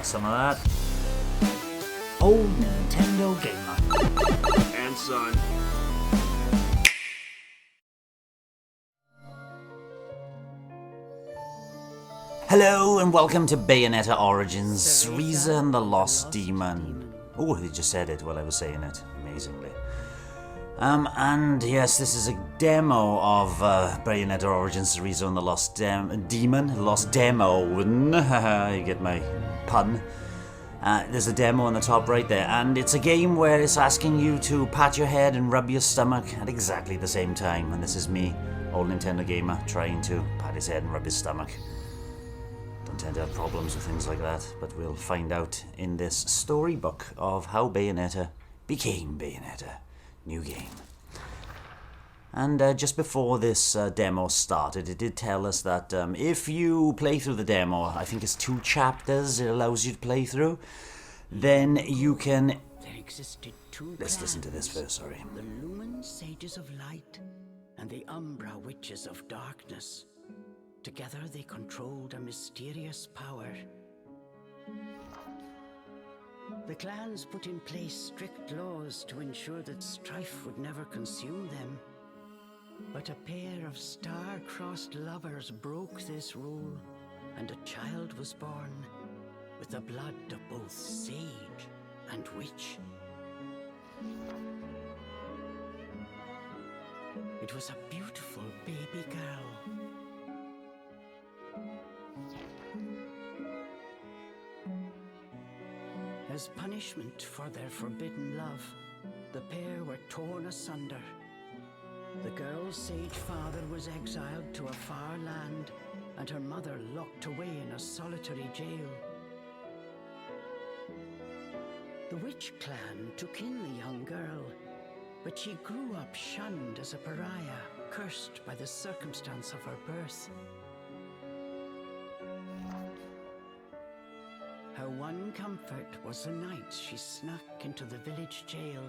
some of that. Old Nintendo Gamer. And son. Hello and welcome to Bayonetta Origins, Cereza and the Lost Demon. Oh, they just said it while I was saying it, amazingly. And yes, this is a demo of Bayonetta Origins, Cereza and the Lost Demon. Lost Demo. You get my pun. There's a demo on the top right there, and it's a game where it's asking you to pat your head and rub your stomach at exactly the same time. And this is me, old Nintendo Gamer, trying to pat his head and rub his stomach. Don't tend to have problems with things like that, but we'll find out in this storybook of how Bayonetta became Bayonetta. New game. And just before this demo started, it did tell us that if you play through the demo, I think it's 2 chapters it allows you to play through, then you can... There existed 2 Let's listen to this first, sorry. The Lumen Sages of Light and the Umbra Witches of Darkness. Together they controlled a mysterious power. The clans put in place strict laws to ensure that strife would never consume them. But a pair of star-crossed lovers broke this rule, and a child was born with the blood of both sage and witch. It was a beautiful baby girl. As punishment for their forbidden love, the pair were torn asunder. The girl's sage father was exiled to a far land, and her mother locked away in a solitary jail. The witch clan took in the young girl, but she grew up shunned as a pariah, cursed by the circumstance of her birth. Her one comfort was the nights she snuck into the village jail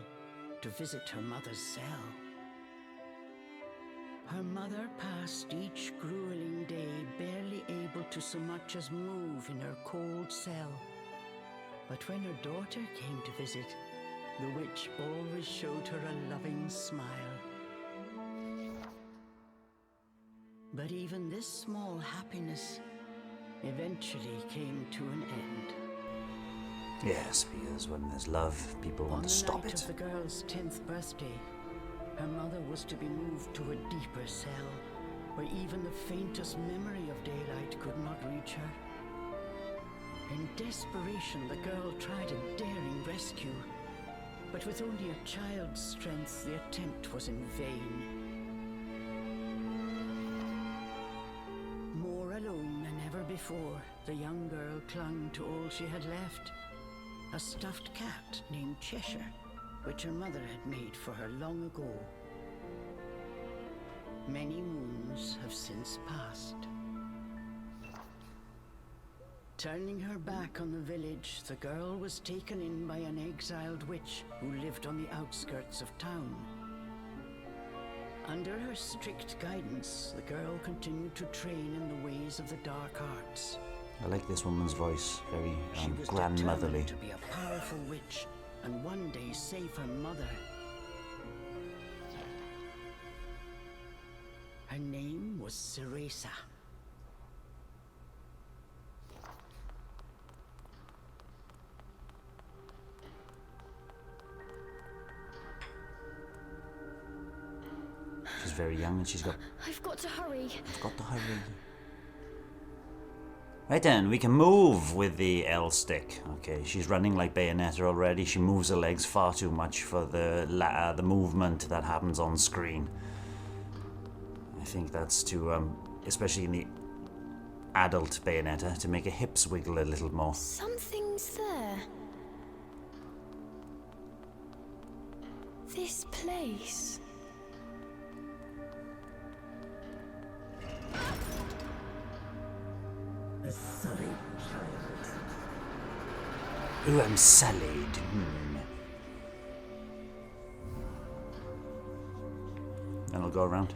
to visit her mother's cell. Her mother passed each grueling day barely able to so much as move in her cold cell. But when her daughter came to visit, the witch always showed her a loving smile. But even this small happiness eventually came to an end. Yes, because when there's love, people want to stop it. On the night of the girl's 10th birthday, her mother was to be moved to a deeper cell, where even the faintest memory of daylight could not reach her. In desperation, the girl tried a daring rescue, but with only a child's strength, the attempt was in vain. More alone than ever before, the young girl clung to all she had left. A stuffed cat named Cheshire, which her mother had made for her long ago. Many moons have since passed. Turning her back on the village, the girl was taken in by an exiled witch who lived on the outskirts of town. Under her strict guidance, the girl continued to train in the ways of the dark arts. I like this woman's voice, very She was grandmotherly. determined to be a powerful witch and one day save her mother. Her name was Cereza. She's very young and she's got... I've got to hurry. I've got to hurry. Right then, we can move with the L stick. Okay, she's running like Bayonetta already. She moves her legs far too much for the movement that happens on screen. I think that's to, especially in the adult Bayonetta, to make her hips wiggle a little more. Something's there. This place. Ooh, I'm sullied. Then I'll go around.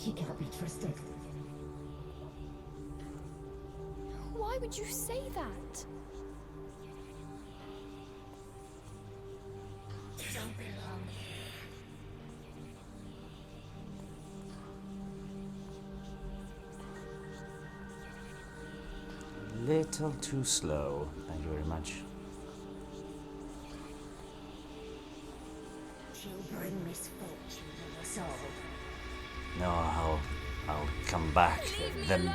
He can't be trusted. Why would you say that? You don't belong here. Little too slow. Thank you very much. She'll bring misfortune on us all. No, I'll come back, the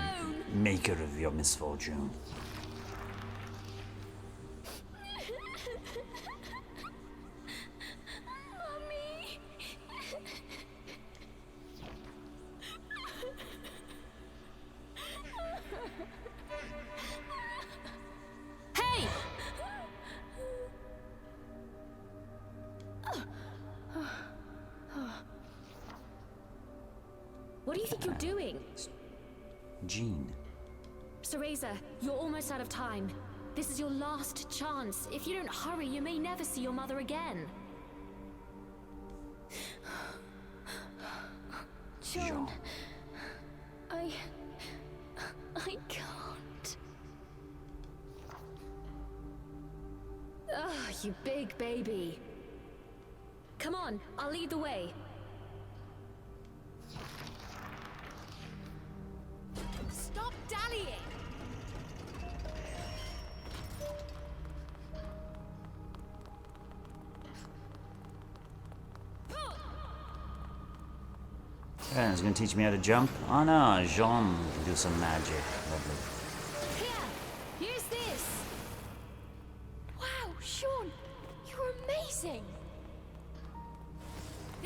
maker of your misfortune. Mummy! Hey! What do you think you're doing? Jean. Cereza, you're almost out of time. This is your last chance. If you don't hurry, you may never see your mother again. John, I can't. Ah, you big baby. Come on, I'll lead the way. Stop dallying! Yeah, he's gonna teach me how to jump. Oh no, Jean can do some magic. Lovely. Here, use this. Wow, Sean, you're amazing.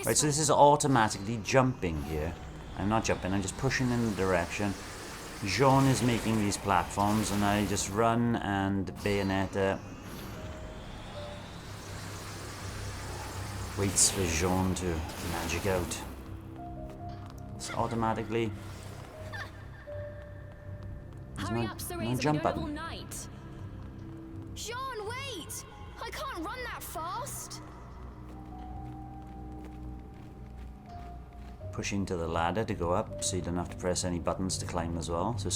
Right, so this is automatically jumping here. I'm not jumping, I'm just pushing in the direction. Jean is making these platforms and I just run and Bayonetta waits for Jean to magic out. It's automatically. There's Hurry no, up, Cereza, no we jump don't have all button. night. Sean, wait! I can't run that fast. Push into the ladder to go up so you don't have to press any buttons to climb as well. So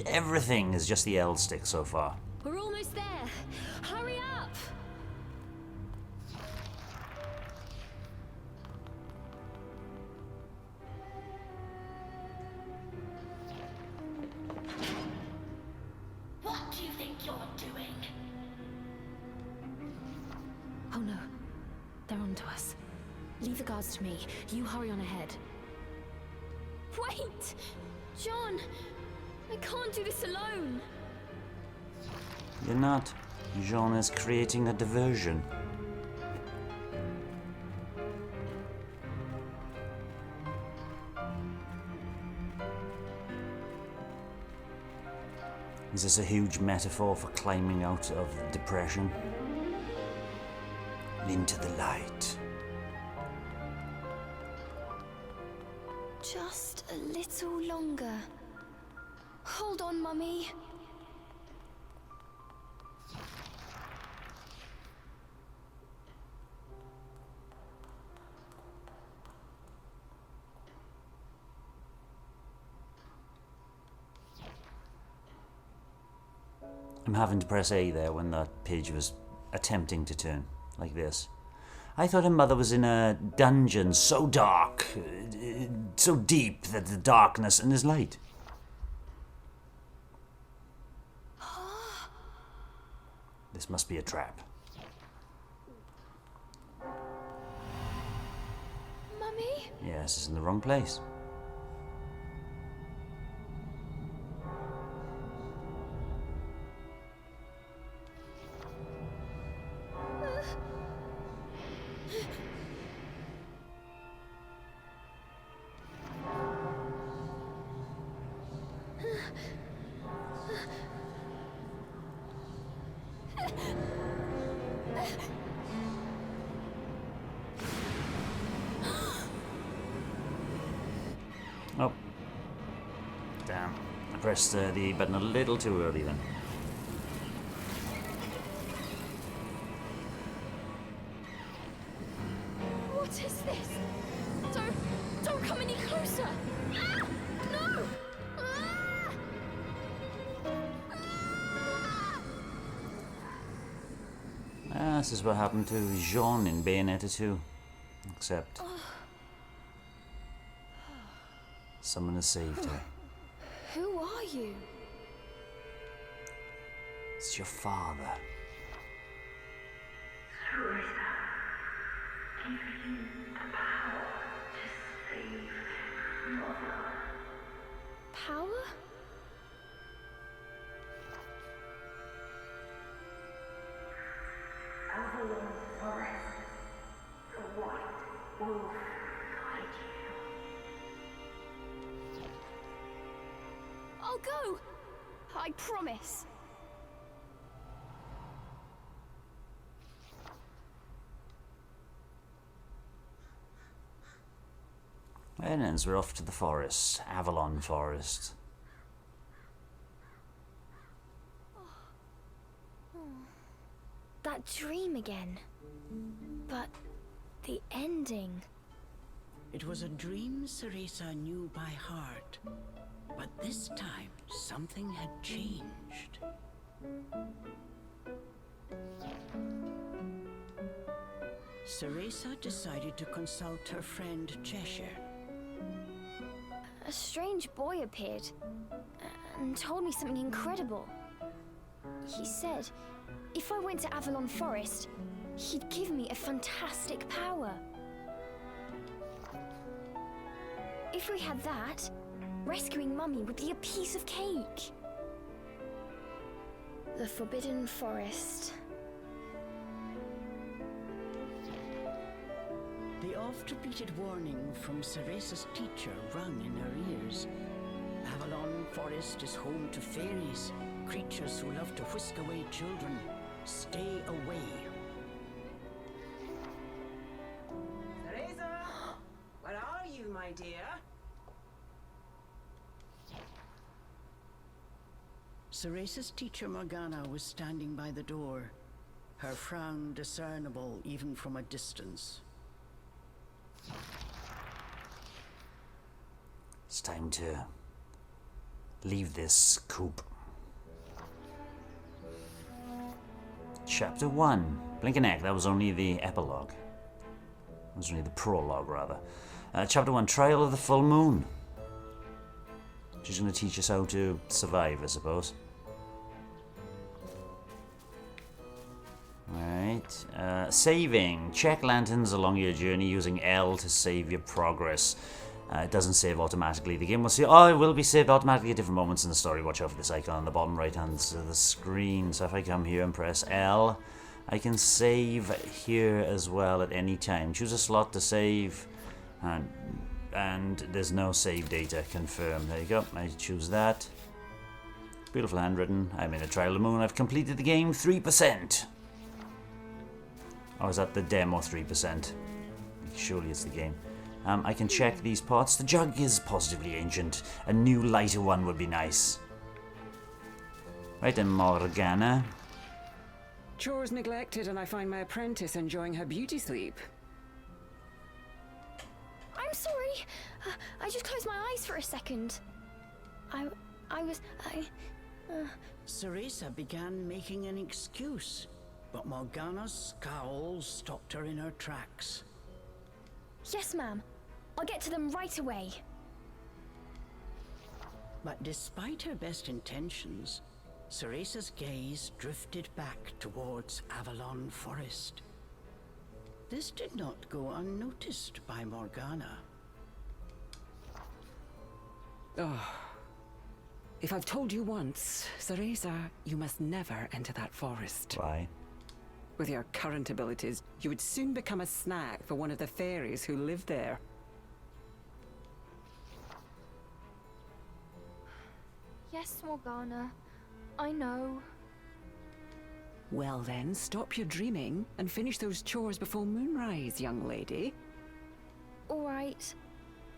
everything is just the L stick so far. We're almost there. Hurry up! What do you think you're doing? Oh no, they're onto us. Leave the guards to me. You hurry on ahead. Wait! John! I can't do this alone! You're not. Jean is creating a diversion. Is this a huge metaphor for climbing out of depression? Into the light. Just a little longer. Hold on, Mummy. I'm having to press A there when that page was attempting to turn, like this. I thought her mother was in a dungeon so dark, so deep that the darkness and there's light. This must be a trap. Mummy? Yes, it's in the wrong place. Oh. Damn. I pressed the button a little too early then. What is this? Don't come any closer! Ah! No! Ah! Ah, this is what happened to Jean in Bayonetta 2. Except someone has saved her. Who are you? It's your father. Cereza, give you the power to save Mother. Power? Avalon Forest, the white wolf guide you. I'll go! I promise. And then we're off to the forest, Avalon Forest. That dream again. But the ending. It was a dream Cereza knew by heart, but this time something had changed. Cereza decided to consult her friend Cheshire. A strange boy appeared and told me something incredible. He said if I went to Avalon Forest, he'd give me a fantastic power. If we had that, rescuing Mummy would be a piece of cake. The Forbidden Forest. The oft-repeated warning from Cereza's teacher rung in her ears. Avalon Forest is home to fairies, creatures who love to whisk away children. Stay away. Cereza! Where are you, my dear? Cereza's teacher Morgana was standing by the door, her frown discernible even from a distance. It's time to leave this coop. Chapter 1. Blink an egg. That was only the epilogue. That was only the prologue, rather. Chapter 1. Trial of the Full Moon. She's going to teach us how to survive, I suppose. Right. Saving. Check lanterns along your journey using L to save your progress. It doesn't save automatically. The game will say, oh, it will be saved automatically at different moments in the story. Watch out for this icon on the bottom right hand side of the screen. So if I come here and press L, I can save here as well at any time. Choose a slot to save, and there's no save data confirmed. There you go. I choose that. Beautiful handwritten. I'm in a trial of the moon. I've completed the game 3%. Or is that the demo 3%? Surely it's the game. I can check these parts. The jug is positively ancient. A new, lighter one would be nice. Right then, Morgana. Chores neglected, and I find my apprentice enjoying her beauty sleep. I'm sorry. I just closed my eyes for a second. Cereza began making an excuse, but Morgana's scowl stopped her in her tracks. Yes, ma'am. I'll get to them right away. But despite her best intentions, Cereza's gaze drifted back towards Avalon Forest. This did not go unnoticed by Morgana. Oh. If I've told you once, Cereza, you must never enter that forest. Why? With your current abilities, you would soon become a snack for one of the fairies who live there. Yes, Morgana. I know. Well then, stop your dreaming and finish those chores before moonrise, young lady. All right.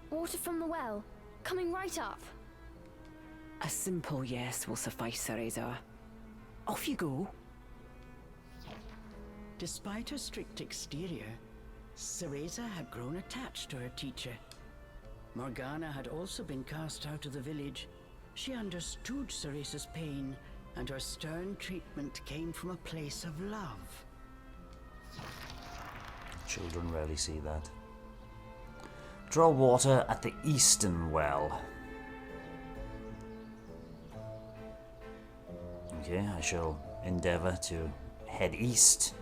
Water from the well. Coming right up. A simple yes will suffice, Cereza. Off you go. Despite her strict exterior, Cereza had grown attached to her teacher. Morgana had also been cast out of the village. She understood Cereza's pain, and her stern treatment came from a place of love. Children rarely see that. Draw water at the eastern well. Okay, I shall endeavour to head east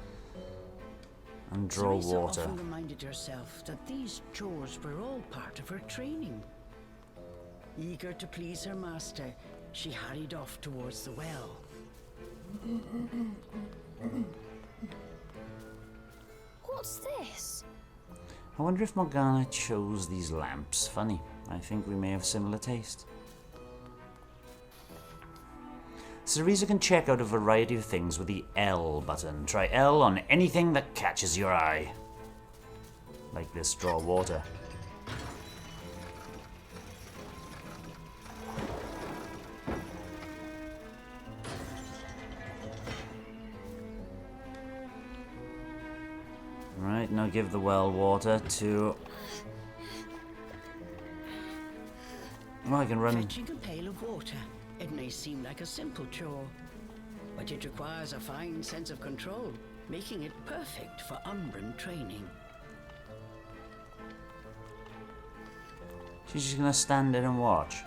and draw Cereza water. often reminded herself that these chores were all part of her training. Eager to please her master, she hurried off towards the well. What's this? I wonder if Morgana chose these lamps. Funny, I think we may have similar taste. Cereza can check out a variety of things with the L button. Try L on anything that catches your eye. Like this draw water. Right, now give the well water to... Oh, I can run... Fetching a pail of water. It may seem like a simple chore, but it requires a fine sense of control, making it perfect for Umbran training. She's just gonna stand there and watch.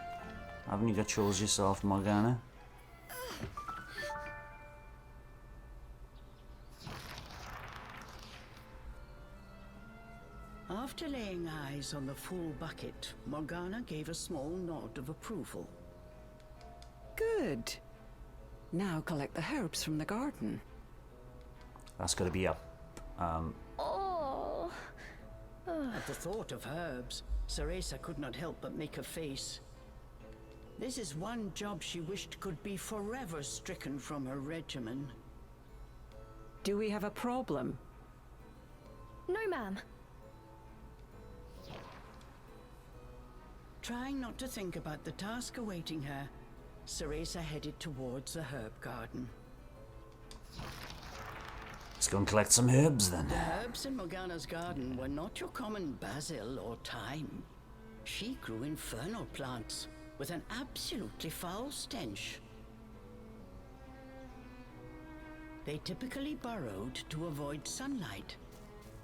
Haven't you got chores yourself, Morgana? After laying eyes on the full bucket, Morgana gave a small nod of approval. Good. Now collect the herbs from the garden. That's gotta be up. Oh. At the thought of herbs, Cereza could not help but make a face. This is one job she wished could be forever stricken from her regimen. Do we have a problem? No, ma'am. Trying not to think about the task awaiting her, Cereza headed towards the herb garden. Let's go and collect some herbs then. The herbs in Morgana's garden were not your common basil or thyme. She grew infernal plants with an absolutely foul stench. They typically burrowed to avoid sunlight,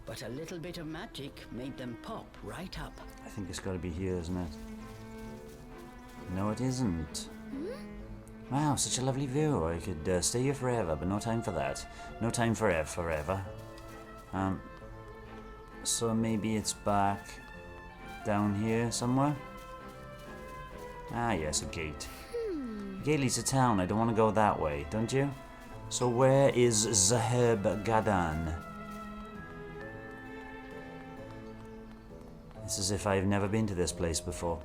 but a little bit of magic made them pop right up. I think it's gotta be here, isn't it? No, it isn't. Wow, such a lovely view. I could stay here forever, but no time for that. No time for forever. So maybe it's back down here somewhere? Ah, yes, a gate. The gate leads to town. I don't want to go that way, don't you? So where is Zaheb Gadan? It's as if I've never been to this place before.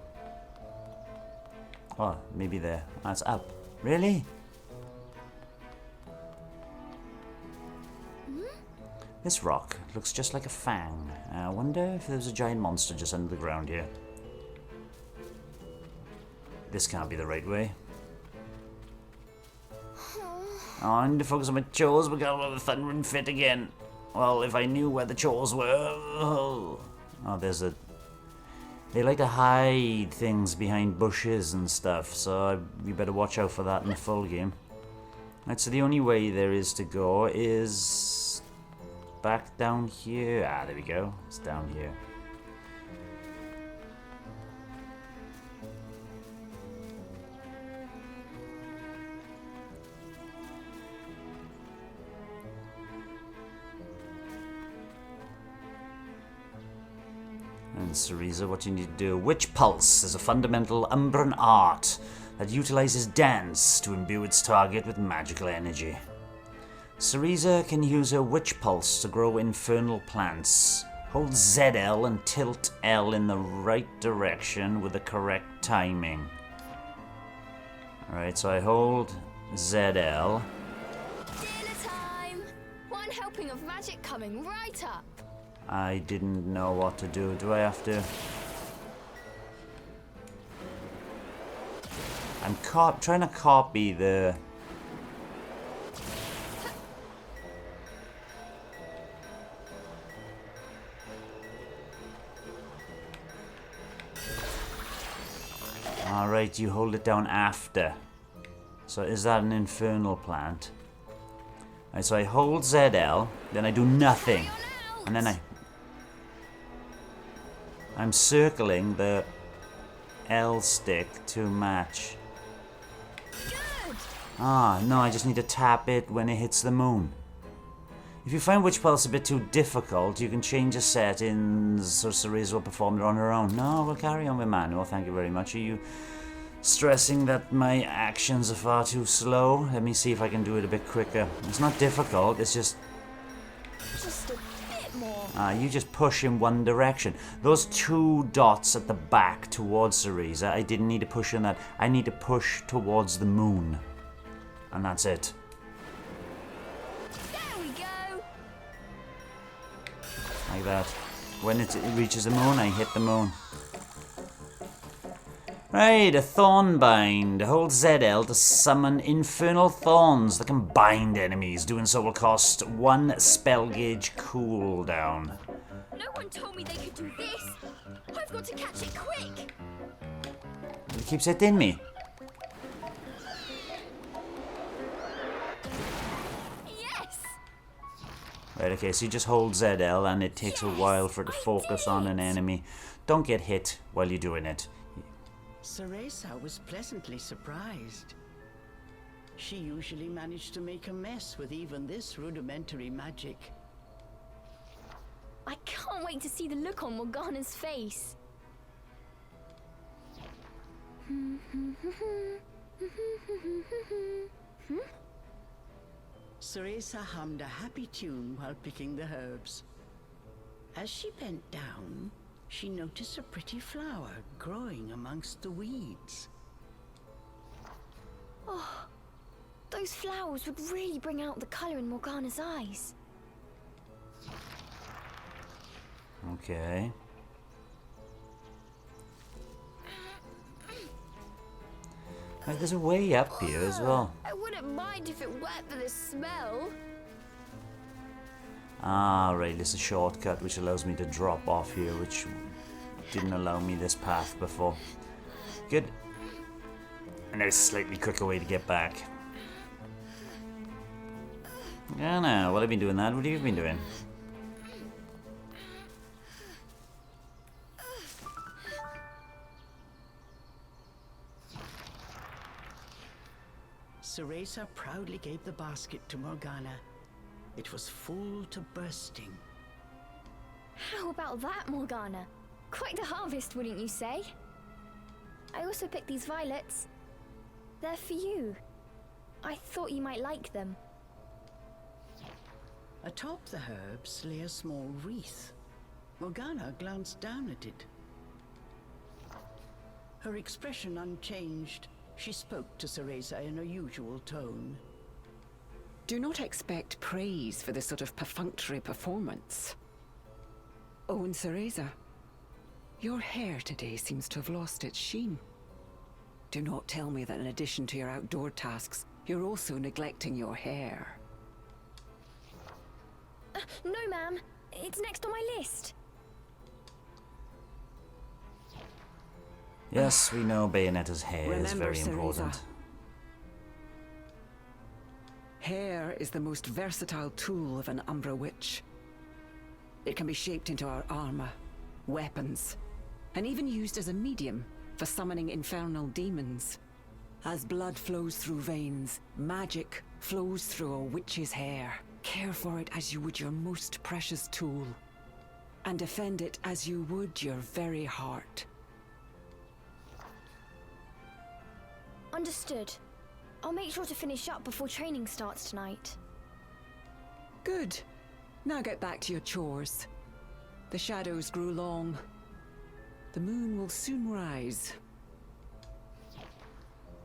Oh, maybe there. That's up. Really? This rock looks just like a fang. I wonder if there's a giant monster just under the ground here. This can't be the right way. Oh, I need to focus on my chores because I'll have a thundering fit again. Well, if I knew where the chores were... Oh, there's a... They like to hide things behind bushes and stuff, so we better watch out for that in the full game. Right, so the only way there is to go is... back down here. Ah, there we go. It's down here. And Cereza, what you need to do. Witch Pulse is a fundamental Umbran art that utilizes dance to imbue its target with magical energy. Cereza can use her Witch Pulse to grow infernal plants. Hold ZL and tilt L in the right direction with the correct timing. Alright, so I hold ZL. Dinner time! One helping of magic coming right up. I didn't know what to do. Do I have to... I'm trying to copy the... Alright, you hold it down after. So is that an infernal plant? Right, so I hold ZL, then I do nothing. And then I'm circling the L stick to match. Ah, no, I just need to tap it when it hits the moon. If you find Witch Pulse a bit too difficult, you can change the settings so Cereza will perform it on her own. No, we'll carry on with manual, thank you very much. Are you stressing that my actions are far too slow? Let me see if I can do it a bit quicker. It's not difficult, it's just Just a bit more. you just push in one direction. Those 2 dots at the back towards Cereza, I didn't need to push in that. I need to push towards the moon. And that's it. There we go. Like that. When it reaches the moon, I hit the moon. Right, a thorn bind. Hold ZL to summon infernal thorns that can bind enemies. Doing so will cost 1 spell gauge cooldown. No one told me they could do this. I've got to catch it quick. It keeps hitting me. Yes. Right, okay, so you just hold ZL and it takes a while for it to focus on an enemy. Don't get hit while you're doing it. Cereza was pleasantly surprised. She usually managed to make a mess with even this rudimentary magic. I can't wait to see the look on Morgana's face. Cereza hummed a happy tune while picking the herbs. As she bent down, she noticed a pretty flower growing amongst the weeds. Oh, those flowers would really bring out the colour in Morgana's eyes. Okay. Right, there's a way up here as well. I wouldn't mind if it weren't for the smell. Ah, right, there's a shortcut which allows me to drop off here, which didn't allow me this path before. Good. And there's a slightly quicker way to get back. Yeah, no, well, I've been doing that. What have you been doing? Cereza proudly gave the basket to Morgana. It was full to bursting. How about that, Morgana? Quite the harvest, wouldn't you say? I also picked these violets. They're for you. I thought you might like them. Atop the herbs lay a small wreath. Morgana glanced down at it. Her expression unchanged, she spoke to Cereza in her usual tone. Do not expect praise for this sort of perfunctory performance. Oh, and Cereza, your hair today seems to have lost its sheen. Do not tell me that in addition to your outdoor tasks, you're also neglecting your hair. No, ma'am. It's next on my list. Yes, we know Bayonetta's hair is Remember, very Cereza, important. hair is the most versatile tool of an Umbra Witch. It can be shaped into our armor, weapons, and even used as a medium for summoning infernal demons. As blood flows through veins, magic flows through a witch's hair. Care for it as you would your most precious tool, and defend it as you would your very heart. Understood. I'll make sure to finish up before training starts tonight. Good. Now get back to your chores. The shadows grew long. The moon will soon rise.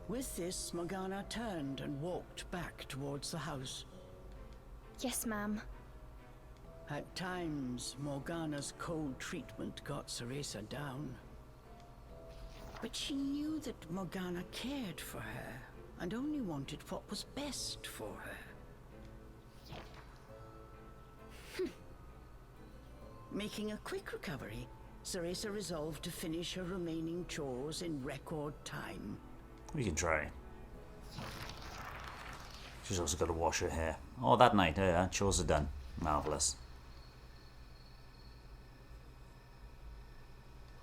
With this, Morgana turned and walked back towards the house. Yes, ma'am. At times, Morgana's cold treatment got Cereza down. But she knew that Morgana cared for her and only wanted what was best for her. Making a quick recovery, Cereza resolved to finish her remaining chores in record time. We can try. She's also got to wash her hair. Oh, that night, yeah, chores are done. Marvellous.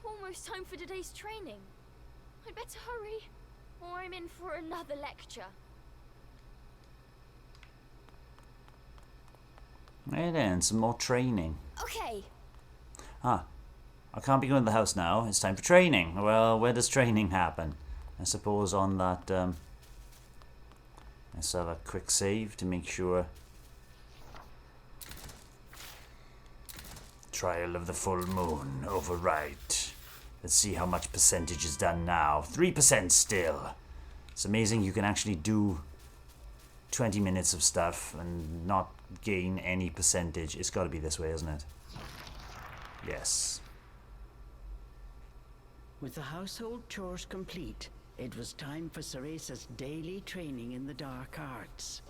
Almost time for today's training. I'd better hurry, or I'm in for another lecture. Right then, some more training. Okay. Ah, I can't be going to the house now. It's time for training. Well, where does training happen? I suppose on that, let's have a quick save to make sure. Trial of the full moon, overwrite. Let's see how much percentage is done now. 3% still. It's amazing you can actually do 20 minutes of stuff and not gain any percentage. It's got to be this way, isn't it? Yes. With the household chores complete, it was time for Cereza's daily training in the dark arts.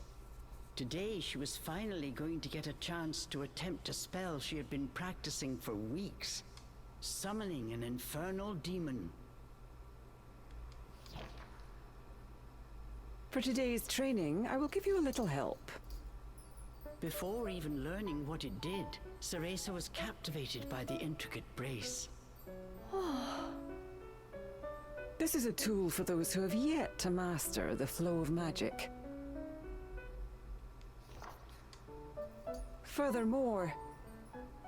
Today she was finally going to get a chance to attempt a spell she had been practicing for weeks. Summoning an infernal demon. For today's training, I will give you a little help. Before even learning what it did, Cereza was captivated by the intricate brace. This is a tool for those who have yet to master the flow of magic. Furthermore,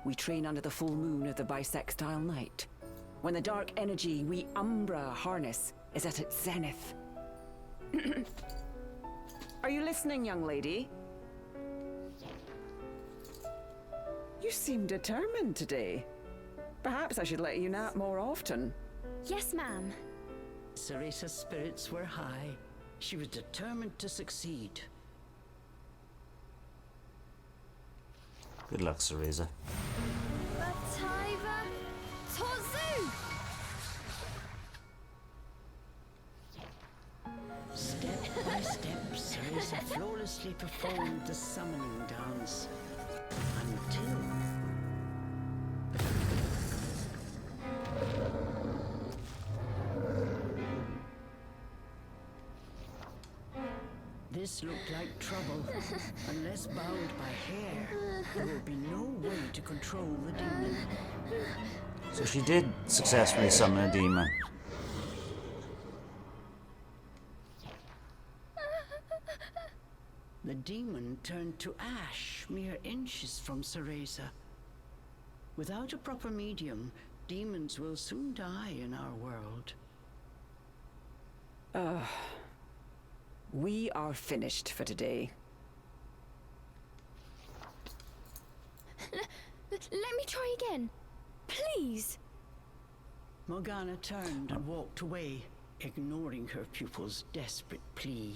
we train under the full moon of the bisextile night, when the dark energy we Umbra harness is at its zenith. Are you listening, young lady? You seem determined today. Perhaps I should let you nap more often. Yes, ma'am. Cereza's spirits were high. She was determined to succeed. Good luck, Cereza. Bataiva Tozu! Step by step, Cereza flawlessly performed the summoning dance. Until... This looked like trouble. Unless bound by hair, there would be no way to control the demon. So she did successfully summon a demon. The demon turned to ash mere inches from Cereza. Without a proper medium, demons will soon die in our world. We are finished for today. Let me try again. Please. Morgana turned and walked away, ignoring her pupil's desperate plea.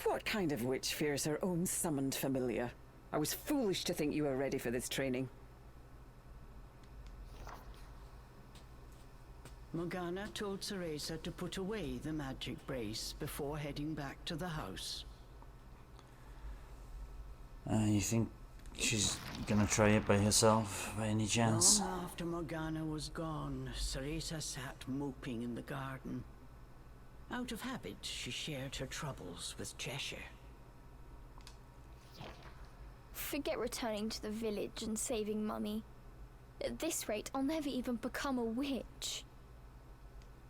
What kind of witch fears her own summoned familiar? I was foolish to think you were ready for this training. Morgana told Cereza to put away the magic brace before heading back to the house. You think she's gonna try it by herself, by any chance? Long after Morgana was gone, Cereza sat moping in the garden. Out of habit, she shared her troubles with Cheshire. Forget returning to the village and saving Mummy. At this rate, I'll never even become a witch.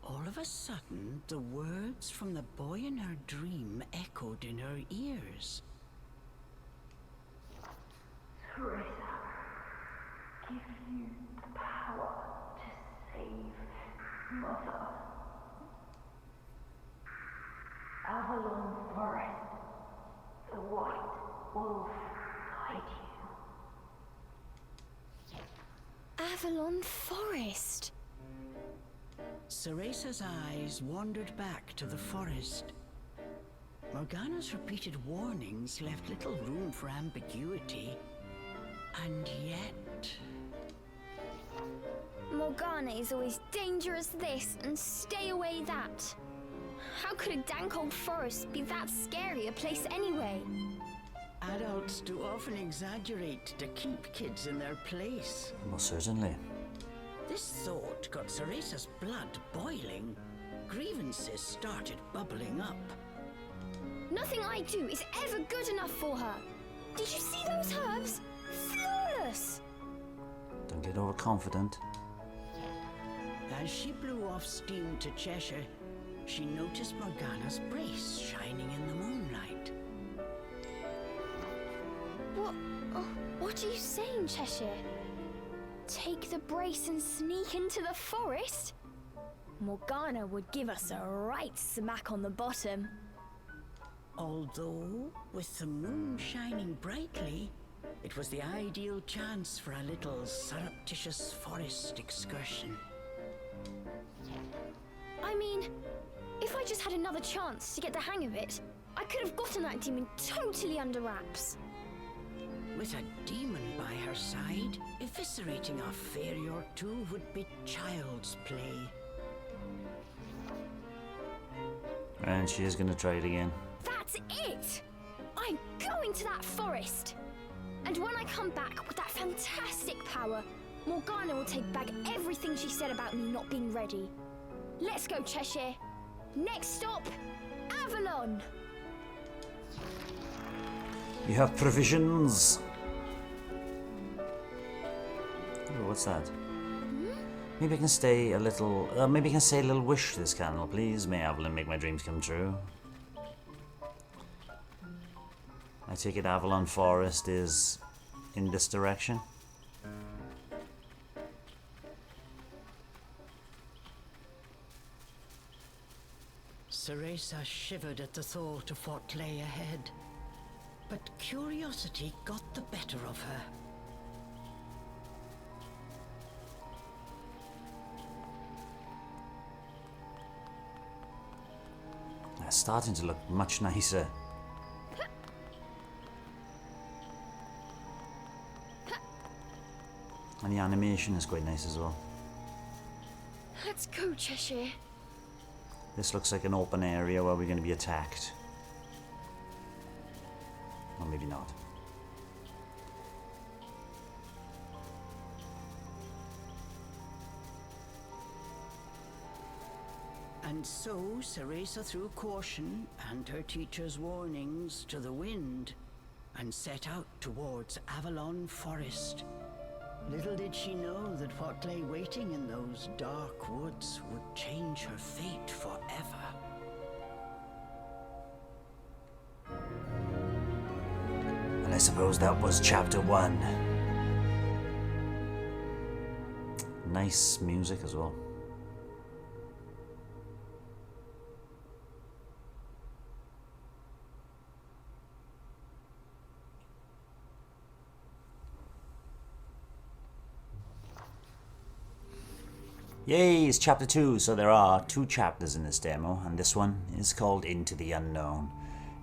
All of a sudden, the words from the boy in her dream echoed in her ears. Cereza, give you the power to save Mother. Avalon Forest, the White Wolf guide you. Avalon Forest. Cereza's eyes wandered back to the forest. Morgana's repeated warnings left little room for ambiguity. And yet... Morgana is always dangerous this and stay away that. How could a dank old forest be that scary a place anyway? Adults do often exaggerate to keep kids in their place. Well, certainly. This thought got Cereza's blood boiling. Grievances started bubbling up. Nothing I do is ever good enough for her. Did you see those herbs? Flawless! Don't get overconfident. As she blew off steam to Cheshire, she noticed Morgana's brace shining in the moonlight. What are you saying, Cheshire? Take the brace and sneak into the forest? Morgana would give us a right smack on the bottom. Although, with the moon shining brightly, it was the ideal chance for a little surreptitious forest excursion. I mean, if I just had another chance to get the hang of it, I could have gotten that demon totally under wraps. With a demon by her side, eviscerating a fairy or two would be child's play. And she is going to try it again. That's it! I'm going to that forest! And when I come back with that fantastic power, Morgana will take back everything she said about me not being ready. Let's go, Cheshire. Next stop, Avalon! You have provisions. Oh, what's that? Maybe I can stay a little. Maybe I can say a little wish to this candle, please. May Avalon make my dreams come true. I take it Avalon Forest is in this direction. Cereza shivered at the thought of what lay ahead, but curiosity got the better of her. It's starting to look much nicer. And the animation is quite nice as well. Let's go, Cheshire. This looks like an open area where we're going to be attacked. Or maybe not. And so Cereza threw caution and her teacher's warnings to the wind and set out towards Avalon Forest. Little did she know that what lay waiting in those dark woods would change her fate forever. And I suppose that was chapter 1. Nice music as well. Yay, it's chapter 2, so there are 2 chapters in this demo, and this one is called Into the Unknown.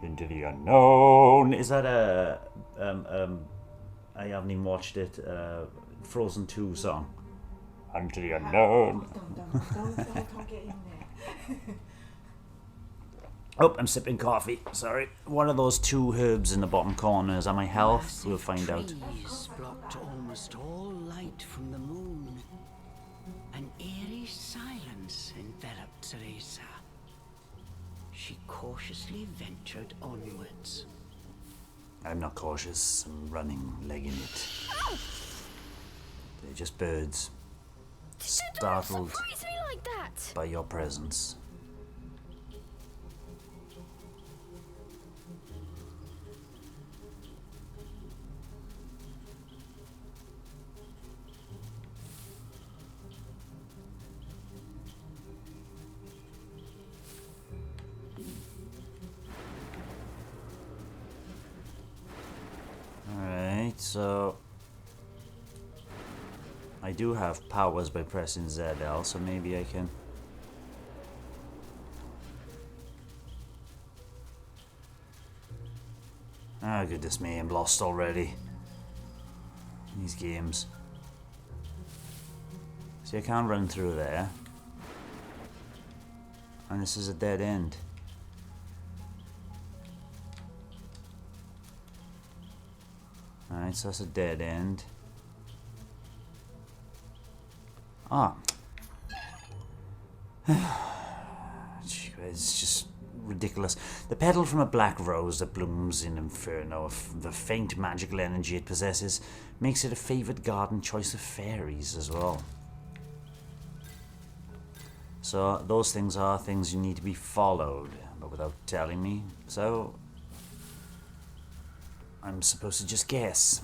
Into the Unknown! Is that a, I haven't even watched it, Frozen 2 song? Into the Unknown. Don't, I can't get in there. Oh, I'm sipping coffee, sorry. One of those 2 herbs in the bottom corner is on my health, we'll find out. Trees blocked almost all light from the moon. An eerie silence enveloped Cereza. She cautiously ventured onwards. I'm not cautious, I'm running, legging it. They're just birds. Startled Surprise me like that! by your presence. Alright, so I do have powers by pressing ZL, so maybe I can. Ah, goodness me, I'm lost already. These games. See, I can't run through there. And this is a dead end. Alright, so that's a dead end. Ah. It's just ridiculous. The petal from a black rose that blooms in Inferno, the faint magical energy it possesses, makes it a favoured garden choice of fairies as well. So those things are things you need to be followed, but without telling me. So I'm supposed to just guess.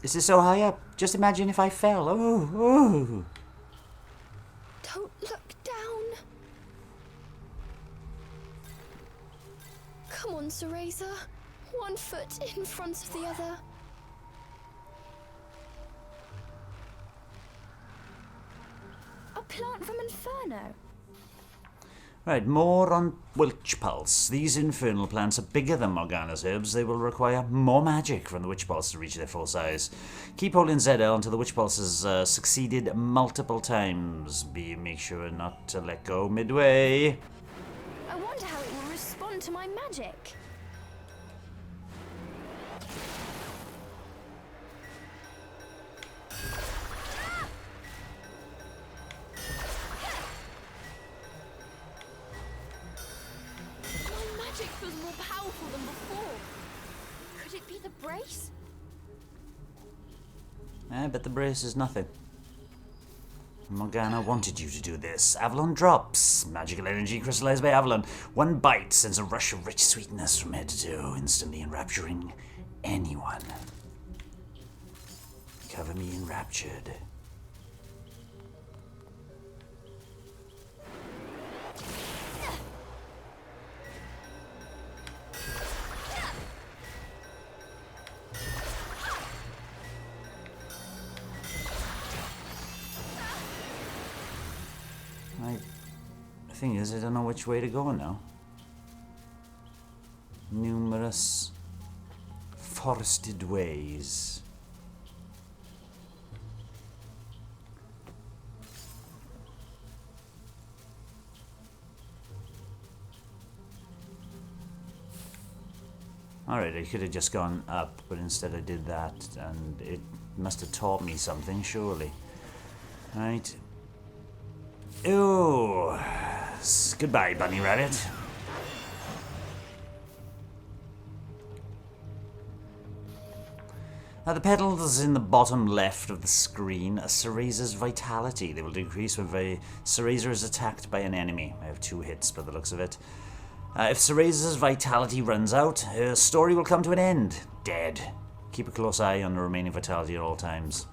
This is so high up. Just imagine if I fell. Oh. Don't look down. Come on, Cereza. 1 foot in front of the other. A plant from Inferno. Right, more on Witch Pulse. These infernal plants are bigger than Morgana's herbs. They will require more magic from the Witch Pulse to reach their full size. Keep holding ZL until the Witch Pulse has succeeded multiple times. Make sure not to let go midway. I wonder how it will respond to my magic. Was more powerful than before. Could it be the brace? But the brace is nothing. Morgana wanted you to do this. Avalon drops. Magical energy crystallized by Avalon. 1 bite sends a rush of rich sweetness from head to toe, instantly enrapturing anyone. Cover me enraptured. The thing is, I don't know which way to go now. Numerous forested ways. Alright, I could have just gone up, but instead I did that, and it must have taught me something, surely. Right. Ooh. Goodbye, Bunny Rabbit. Now, the petals in the bottom left of the screen are Cereza's vitality. They will decrease when Cereza is attacked by an enemy. I have 2 hits by the looks of it. If Cereza's vitality runs out, her story will come to an end. Dead. Keep a close eye on the remaining vitality at all times.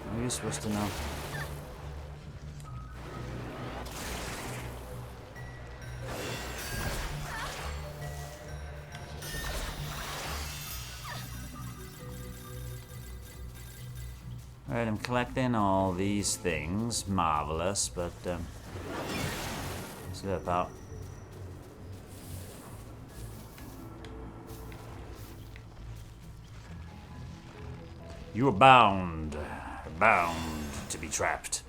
How are you supposed to know? Alright, I'm collecting all these things. Marvelous, but let's get about. You are bound to be trapped.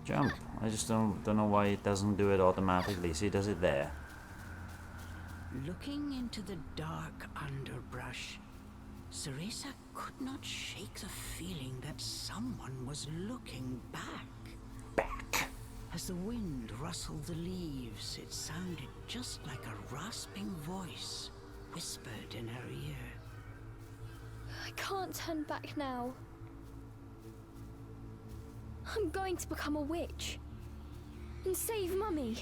Jump. I just don't know why it doesn't do it automatically. See, it does it there. Looking into the dark underbrush, Cereza could not shake the feeling that someone was looking back. As the wind rustled the leaves, it sounded just like a rasping voice whispered in her ear. I can't turn back now. I'm going to become a witch and save Mummy.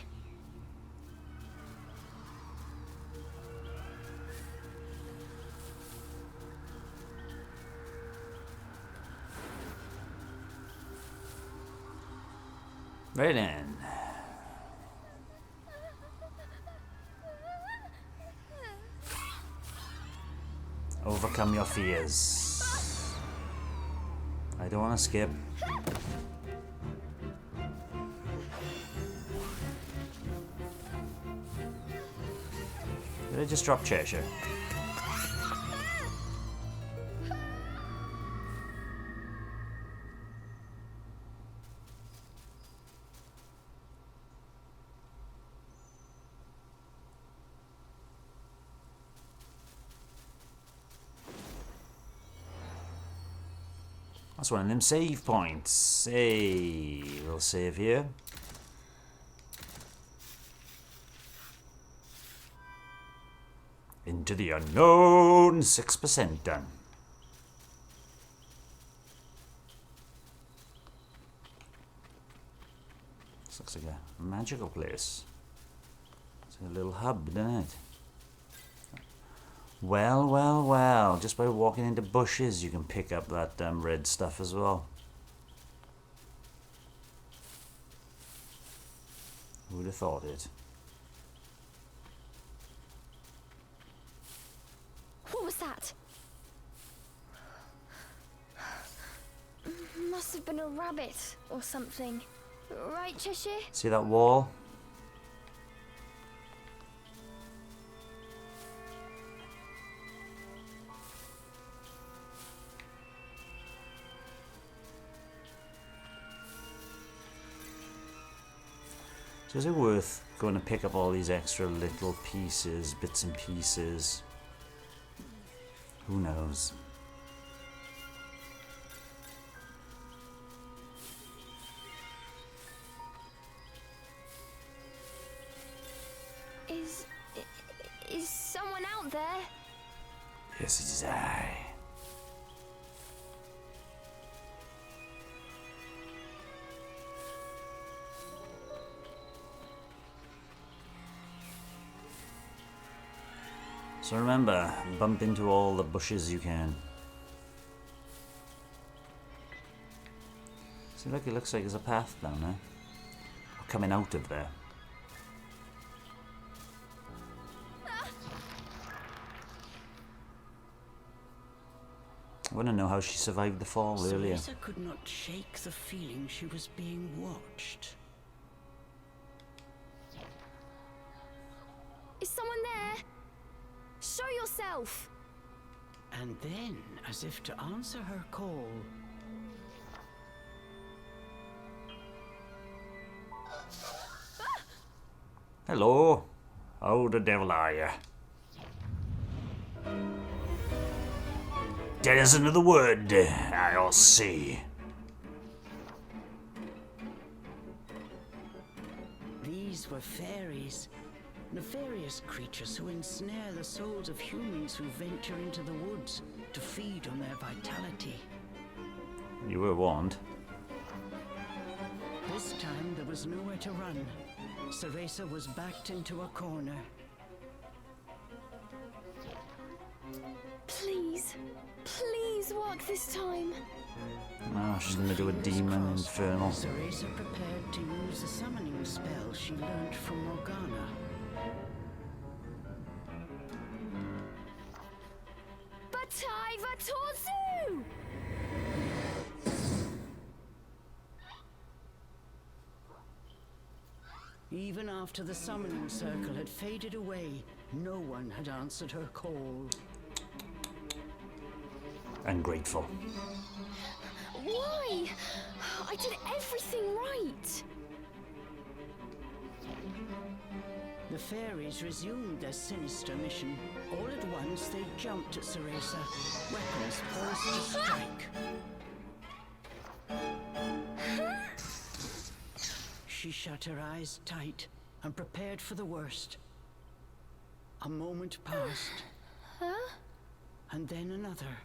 Right then. Overcome your fears. I don't want to skip. Did I just drop Cheshire? That's one of them save points. Hey, we'll save here. Into the unknown, 6% done. This looks like a magical place. It's like a little hub, doesn't it? Well, well, well. Just by walking into bushes, you can pick up that red stuff as well. Who would have thought it? What was that? Must have been a rabbit or something. Right, Cheshire? See that wall? So is it worth going to pick up all these extra little pieces, bits and pieces? Who knows? Is someone out there? Yes, it is I. So remember, bump into all the bushes you can. See, look, it looks like there's a path down there. Or coming out of there. I want to know how she survived the fall earlier. Cereza could not shake the feeling she was being watched. Is someone there? Show yourself! And then, as if to answer her call, Hello. How the devil are you? There is another word, I'll see. these were fairies. Nefarious creatures who ensnare the souls of humans who venture into the woods to feed on their vitality. You were warned. This time there was nowhere to run. Cereza was backed into a corner. Please, please work this time. Oh, she's gonna do a demon infernal. Cereza prepared to use the summoning spell she learned from Morgana. Batai Vatorzu! Even after the summoning circle had faded away, no one had answered her call. Ungrateful. Why? I did everything right. The fairies resumed their sinister mission. All at once, they jumped at Cereza, weapons poised to strike. She shut her eyes tight and prepared for the worst. A moment passed, Huh? and then another.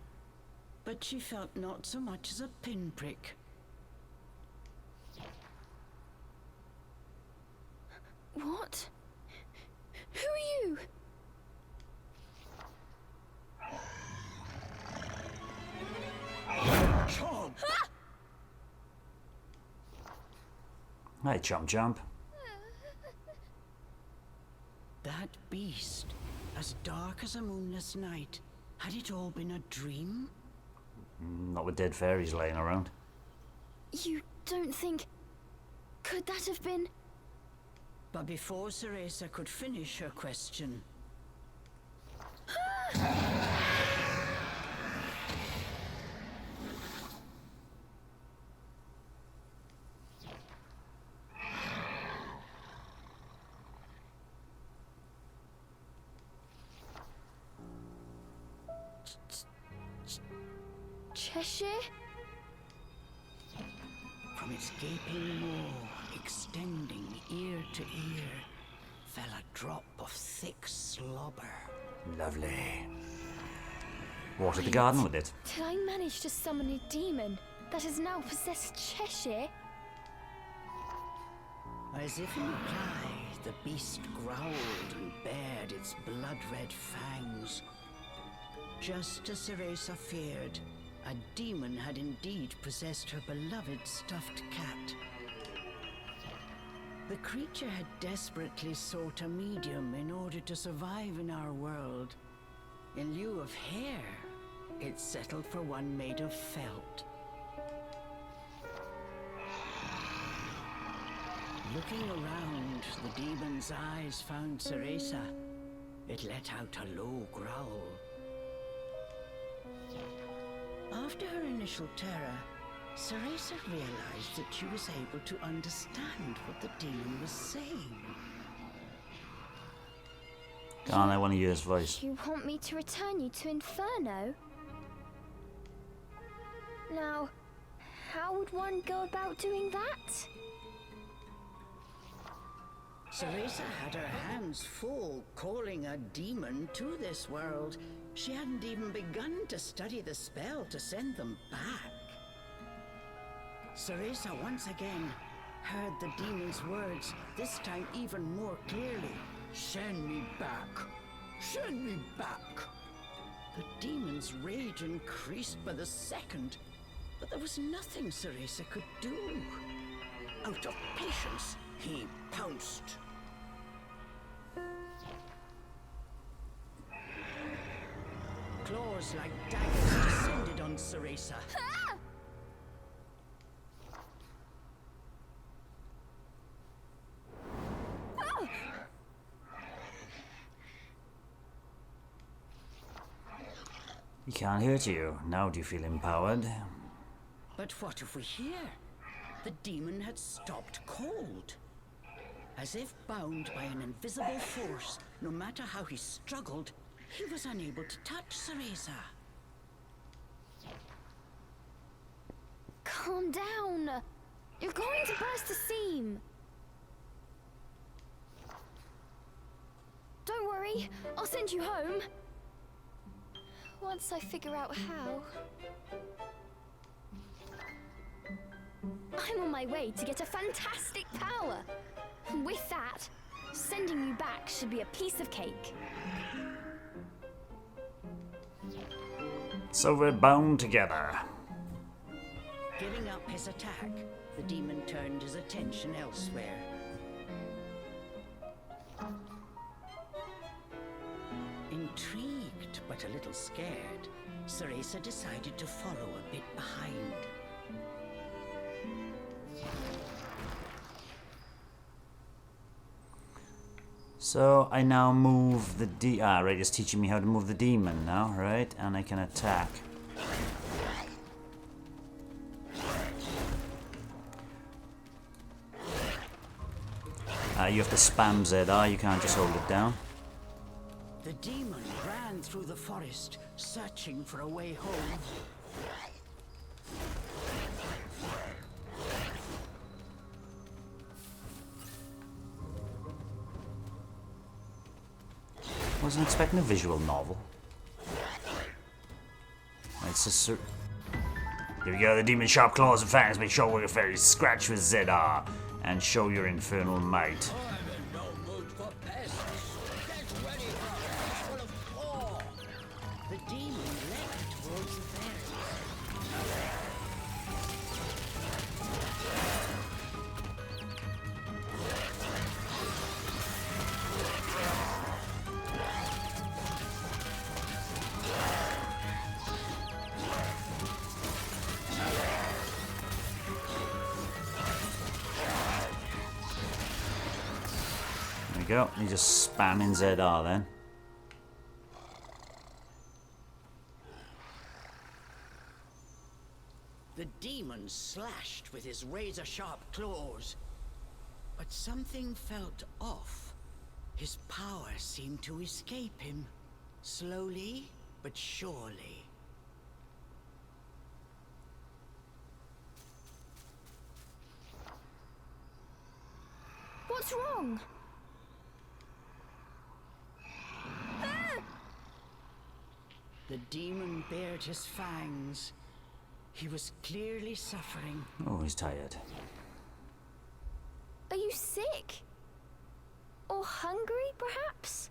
But she felt not so much as a pinprick. What? Who are you? Hi, Chomp Chomp. That beast, as dark as a moonless night, Had it all been a dream? Not with dead fairies laying around. You don't think... Could that have been... But before Cereza could finish her question... Cheshire? From its gaping maw, extending ear to ear, fell a drop of thick slobber. Lovely. Water the garden with it. Did I manage to summon a demon that has now possessed Cheshire? As if in reply, the beast growled and bared its blood-red fangs. Just as Cereza feared, a demon had indeed possessed her beloved stuffed cat. The creature had desperately sought a medium in order to survive in our world. In lieu of hair, it settled for one made of felt. Looking around, the demon's eyes found Cereza. It let out a low growl. After her initial terror, Cereza realized that she was able to understand what the demon was saying. Go on, I want to hear his voice. You want me to return you to Inferno? Now, how would one go about doing that? Cereza had her hands full calling a demon to this world. She hadn't even begun to study the spell to send them back. Cereza once again heard the demon's words, this time even more clearly. Send me back! Send me back! The demon's rage increased by the second, but there was nothing Cereza could do. Out of patience, he pounced. Claws like daggers descended on Cereza. He can't hurt you. Now do you feel empowered? But what if we hear? The demon had stopped cold. As if bound by an invisible force, no matter how he struggled, he was unable to touch Cereza. Calm down. You're going to burst a seam. Don't worry, I'll send you home. Once I figure out how. I'm on my way to get a fantastic power. With that, sending you back should be a piece of cake. So we're bound together. Giving up his attack, the demon turned his attention elsewhere. Intrigued, but a little scared, Cereza decided to follow a bit behind. So I now move the right, it's teaching me how to move the demon now, right? And I can attack. You have to spam ZR, you can't just hold it down. The demon ran through the forest, searching for a way home. Wasn't expecting a visual novel. It's a here we go, the demon's sharp claws and fangs make sure we're very scratch with ZR and show your infernal might. The demon leapt towards the fairy. go. You just spamming ZR then. The demon slashed with his razor-sharp claws. But something felt off. His power seemed to escape him. Slowly, but surely. What's wrong? The demon bared his fangs. He was clearly suffering. Oh, he's tired. Are you sick? Or hungry, perhaps?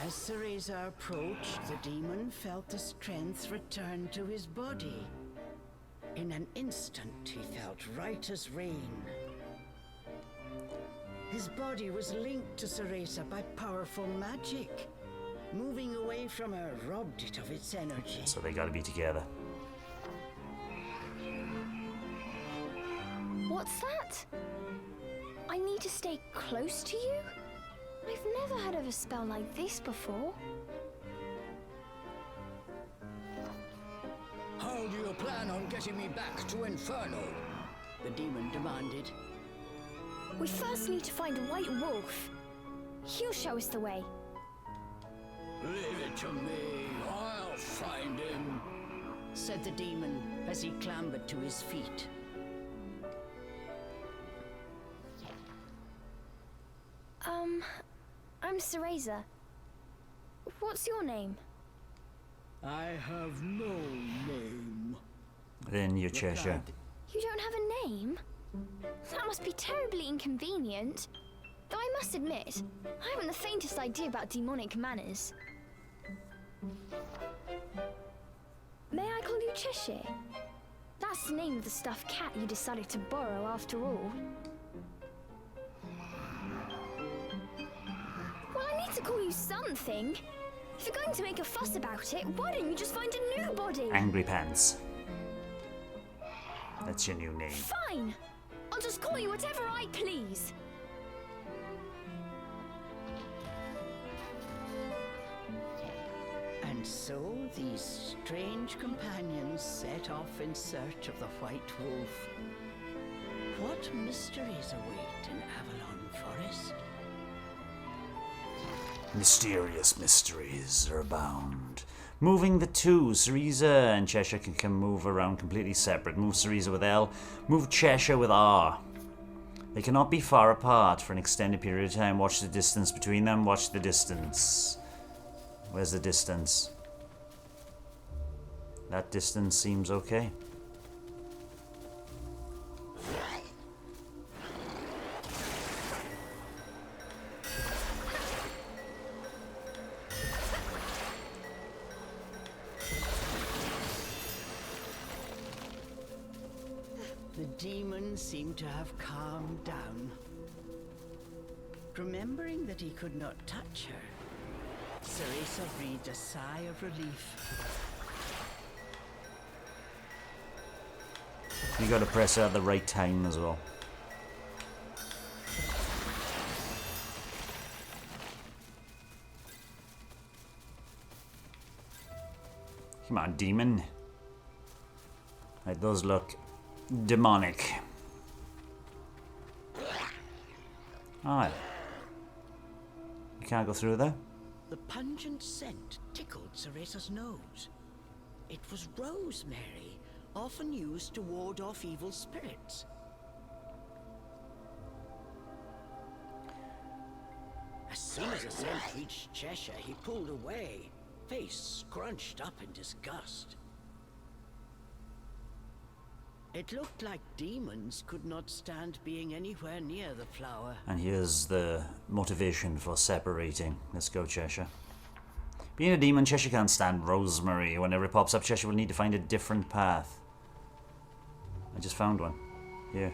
As Cereza approached, the demon felt the strength return to his body. In an instant, he felt right as rain. His body was linked to Cereza by powerful magic. Moving away from her robbed it of its energy. So they gotta be together. What's that? I need to stay close to you? I've never heard of a spell like this before. How do you plan on getting me back to Inferno? The demon demanded. We first need to find a white wolf. He'll show us the way. Leave it to me. I'll find him, said the demon as he clambered to his feet. I'm Cereza. What's your name? I have no name. Then you Cheshire. You don't have a name? That must be terribly inconvenient. Though I must admit, I haven't the faintest idea about demonic manners. May I call you Cheshire? That's the name of the stuffed cat you decided to borrow after all. Well, I need to call you something. If you're going to make a fuss about it, why don't you just find a new body? Angry Pants. That's your new name. Fine! I'll just call you whatever I please. And so these strange companions set off in search of the White Wolf. What mysteries await in Avalon Forest? Mysterious mysteries are abound. Moving the two, Cereza and Cheshire can move around completely separate. Move Cereza with L, move Cheshire with R. They cannot be far apart for an extended period of time. Watch the distance between them, watch the distance. Where's the distance? That distance seems okay. The demon seemed to have calmed down. Remembering that he could not touch her, Cereza breathed a sigh of relief. You gotta press it at the right time as well. Come on, demon. Right, those look demonic. Alright. You can't go through there? The pungent scent tickled Cereza's nose. It was rosemary, often used to ward off evil spirits. As soon as the scent reached Cheshire, he pulled away, face scrunched up in disgust. It looked like demons could not stand being anywhere near the flower. And here's the motivation for separating. Let's go, Cheshire. Being a demon, Cheshire can't stand rosemary. Whenever it pops up, Cheshire will need to find a different path. I just found one. Here.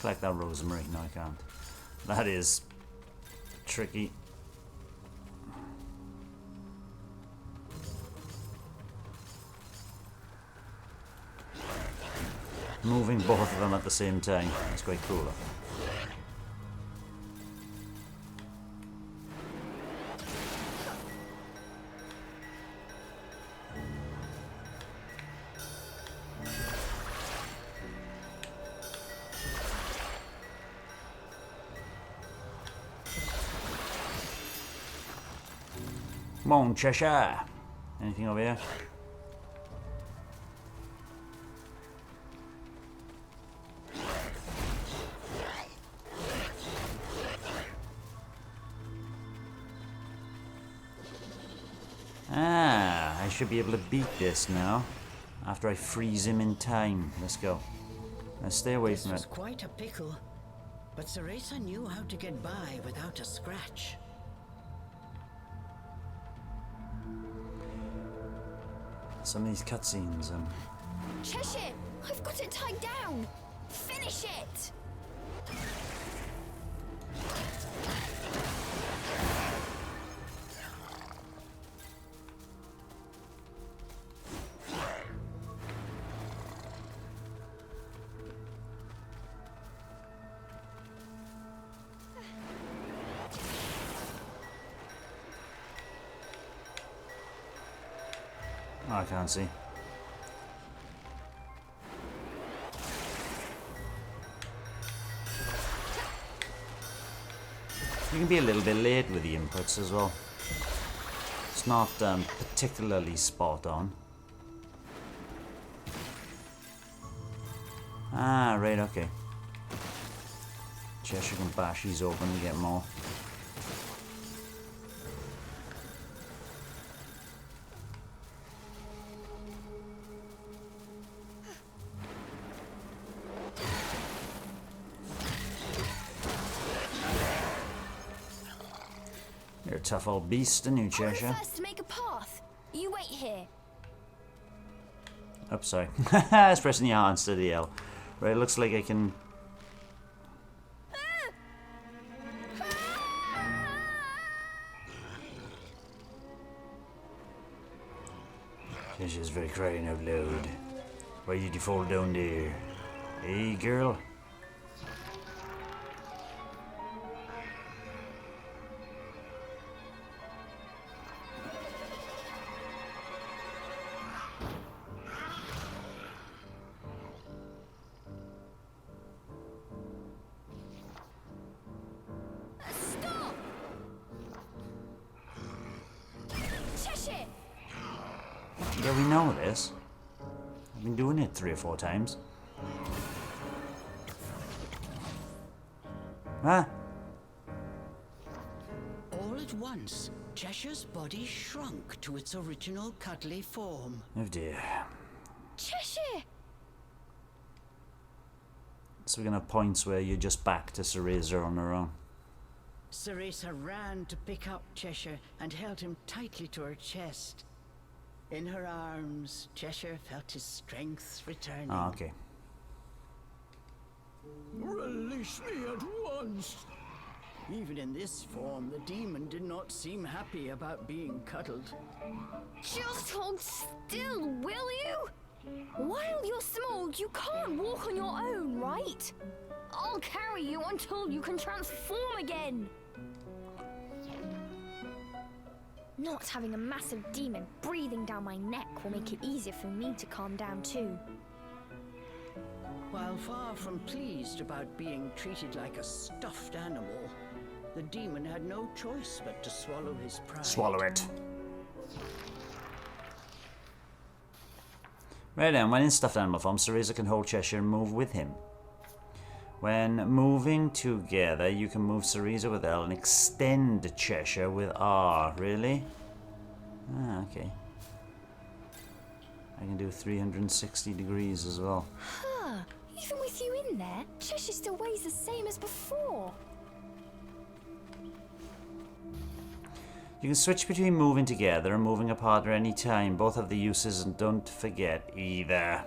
collect that rosemary. No, I can't. That is tricky. Moving both of them at the same time. That's quite cool. Come on, Cheshire. Anything over here? Ah, I should be able to beat this now. After I freeze him in time. Let's go. Now stay away from This was it. quite a pickle, but Cereza knew how to get by without a scratch. Some of these cutscenes, Cheshire, I've got it tied down. Finish it. oh, I can't see. You can be a little bit late with the inputs as well. It's not particularly spot on. Ah, right, okay. Cheshire can bash these open to get more. You're a tough old beast, aren't you, I'm Cheshire? first to make a path. You wait here. Oops, sorry. I was pressing the R instead of the L. Right, it looks like I can... Cheshire's very crying out loud. Why did you fall down there? Hey, girl. Stop! Cheshire! Yeah, we know this. I've been doing it 3 or 4 times. Ah! All at once, Cheshire's body shrunk to its original cuddly form. Oh dear. Cheshire! So we're gonna have points where you're just back to Cereza on her own. Cereza ran to pick up Cheshire and held him tightly to her chest. In her arms, Cheshire felt his strength returning. Ah, okay. Release me at once! Even in this form, the demon did not seem happy about being cuddled. Just hold still, will you? While you're small, you can't walk on your own, right? I'll carry you until you can transform again. Not having a massive demon breathing down my neck will make it easier for me to calm down too. While far from pleased about being treated like a stuffed animal, the demon had no choice but to swallow his pride. Swallow it. Right then, when in stuffed animal form, Cereza can hold Cheshire and move with him. When moving together, you can move Cereza with L and extend Cheshire with R. Really? Ah, okay. I can do 360 degrees as well. Huh, even with you in there, Cheshire still weighs the same as before. You can switch between moving together and moving apart at any time. Both have the uses, and don't forget either.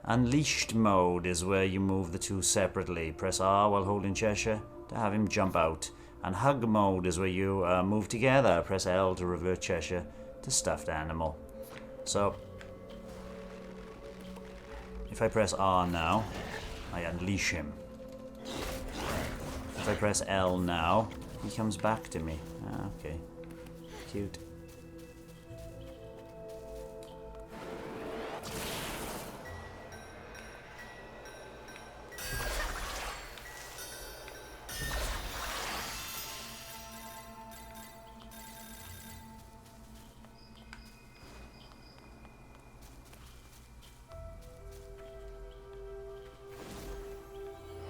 Unleashed mode is where you move the two separately. Press R while holding Cheshire to have him jump out. And hug mode is where you move together. Press L to revert Cheshire to stuffed animal. So, if I press R now, I unleash him. If I press L now, he comes back to me. Ah, okay. Cute.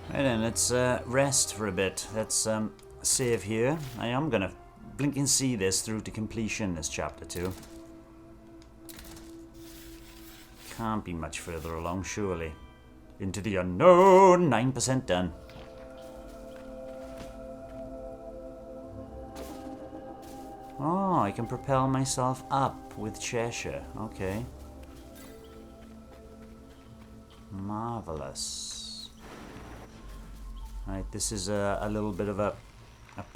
Right then, let's rest for a bit. Let's save here. I am gonna blink and see this through to completion, this chapter 2. Can't be much further along, surely. Into the unknown, 9% done. Oh, I can propel myself up with Cheshire. Okay. Marvelous. Right, this is a little bit of a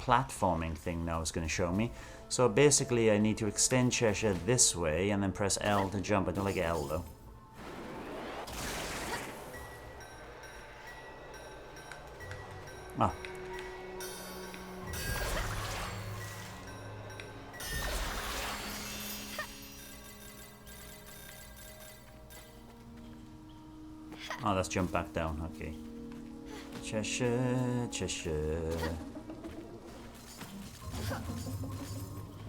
platforming thing now it's going to show me. So basically I need to extend Cheshire this way and then press L to jump. I don't like L though. Ah. Oh, let's jump back down, okay. Cheshire, Cheshire.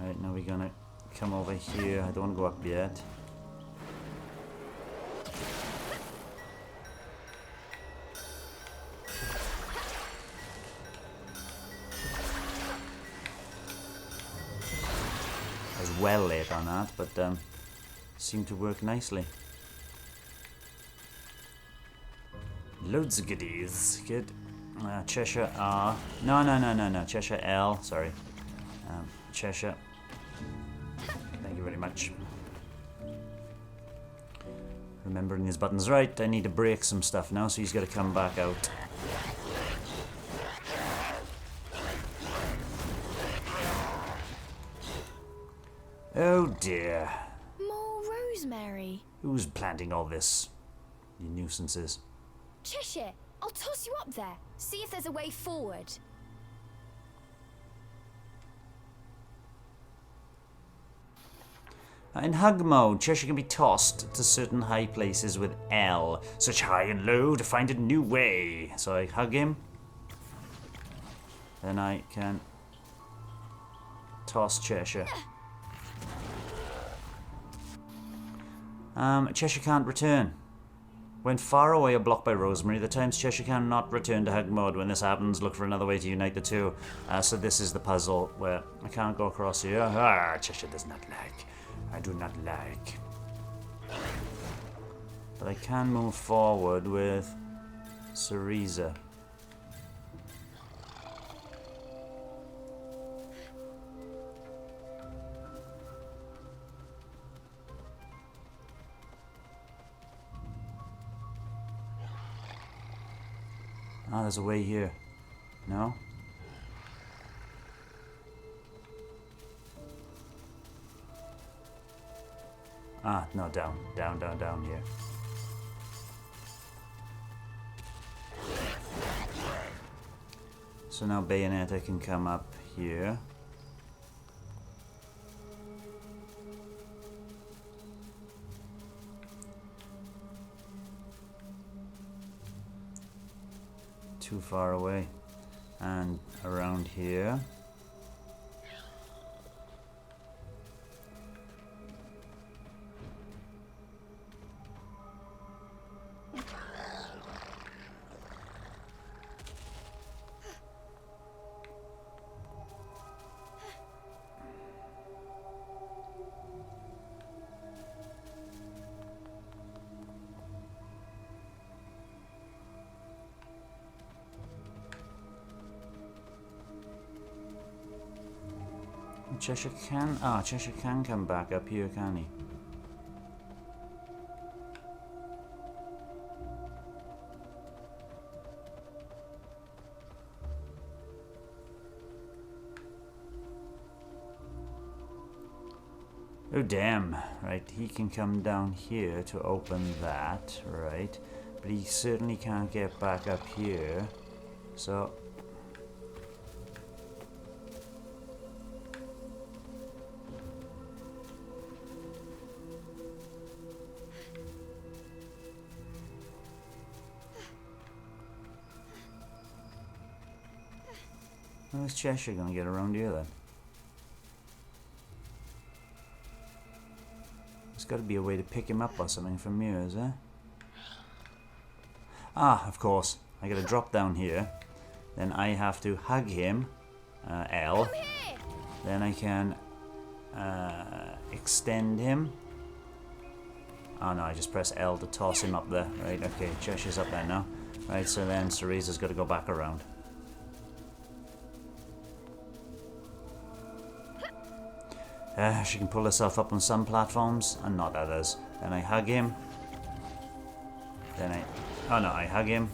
Right, now we're gonna come over here. I don't want to go up yet. I was well late on that, but seemed to work nicely. Loads of goodies. Good. Cheshire R. No. Cheshire L. Sorry. Cheshire. Thank you very much. Remembering his buttons right. I need to break some stuff now, so he's got to come back out. Oh dear. More rosemary. Who's planting all this? You nuisances. Cheshire, I'll toss you up there. See if there's a way forward. In hug mode, Cheshire can be tossed to certain high places with L. Search high and low to find a new way. So I hug him. Then I can toss Cheshire. Cheshire can't return. When far away or blocked by Rosemary, the times Cheshire cannot return to hug mode. When this happens, look for another way to unite the two. So this is the puzzle where I can't go across here. Ah, Cheshire does not like. I do not like. But I can move forward with Cereza. Ah, there's a way here. No? Ah, no, down here. So now Bayonetta can come up here. Too far away. And around here. Cheshire can come back up here, can he? Oh, damn. Right, he can come down here to open that, right? But he certainly can't get back up here. So... how's Cheshire gonna get around here then? There's gotta be a way to pick him up or something from here, is there? Ah, of course. I gotta drop down here. Then I have to hug him. L. Then I can extend him. Oh no, I just press L to toss him up there. Right, okay, Cheshire's up there now. Right, so then Cereza's got to go back around. She can pull herself up on some platforms and not others. Then I hug him. Then I... oh no, I hug him.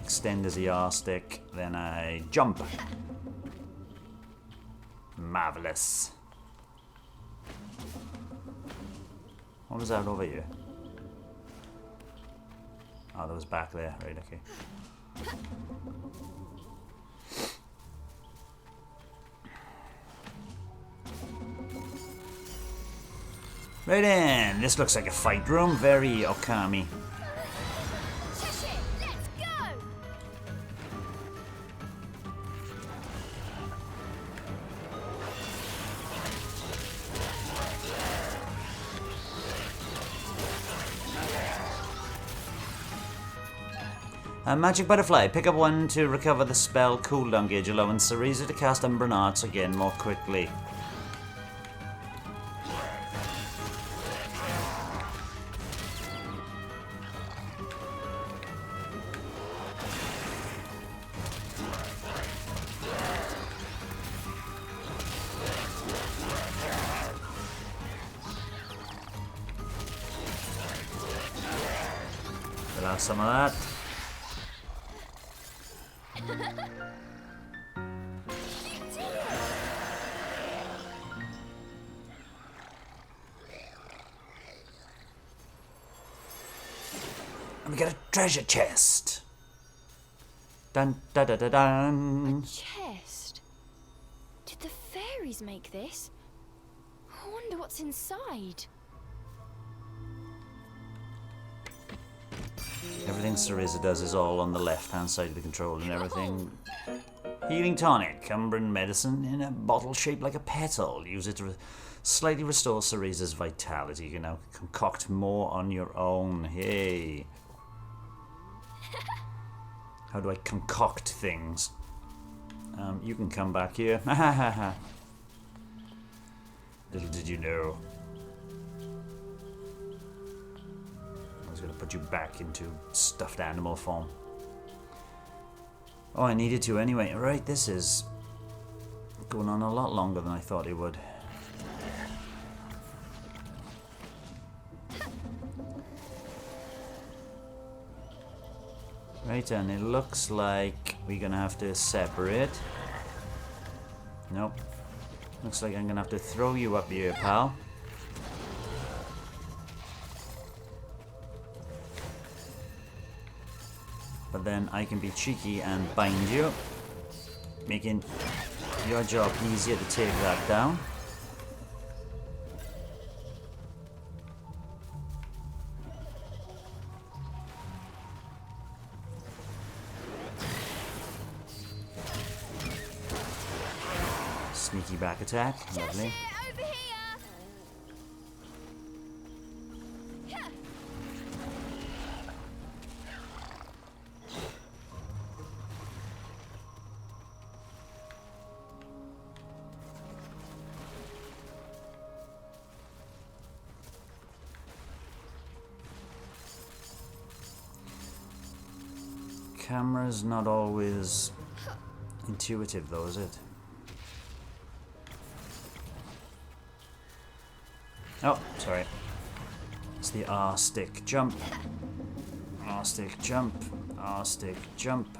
Extend his ER stick. Then I jump. Marvelous. What was that over here? Oh, that was back there. Right, okay. Right in. This looks like a fight room. Very Okami. Cheshire, let's go! Magic Butterfly. Pick up one to recover the spell cooldown gauge, allowing Cereza to cast Umbran Arts again more quickly. We'll have some of that. And we got a treasure chest. Dun da da da dun. Chest? Did the fairies make this? I wonder what's inside. Everything Cereza does is all on the left-hand side of the controller and everything. Healing tonic, Umbran medicine in a bottle shaped like a petal. Use it to slightly restore Cereza's vitality. You can now concoct more on your own. Hey. How do I concoct things? You can come back here. Little did you know. I was going to put you back into stuffed animal form. Oh, I needed to anyway. Right, this is going on a lot longer than I thought it would. Right, and it looks like we're going to have to separate. Nope. Looks like I'm going to have to throw you up here, pal. But then I can be cheeky and bind you, making your job easier to take that down. Sneaky back attack, lovely. Over here! Camera's not always intuitive though, is it? Oh, sorry. It's the R stick jump. R stick jump. R stick jump.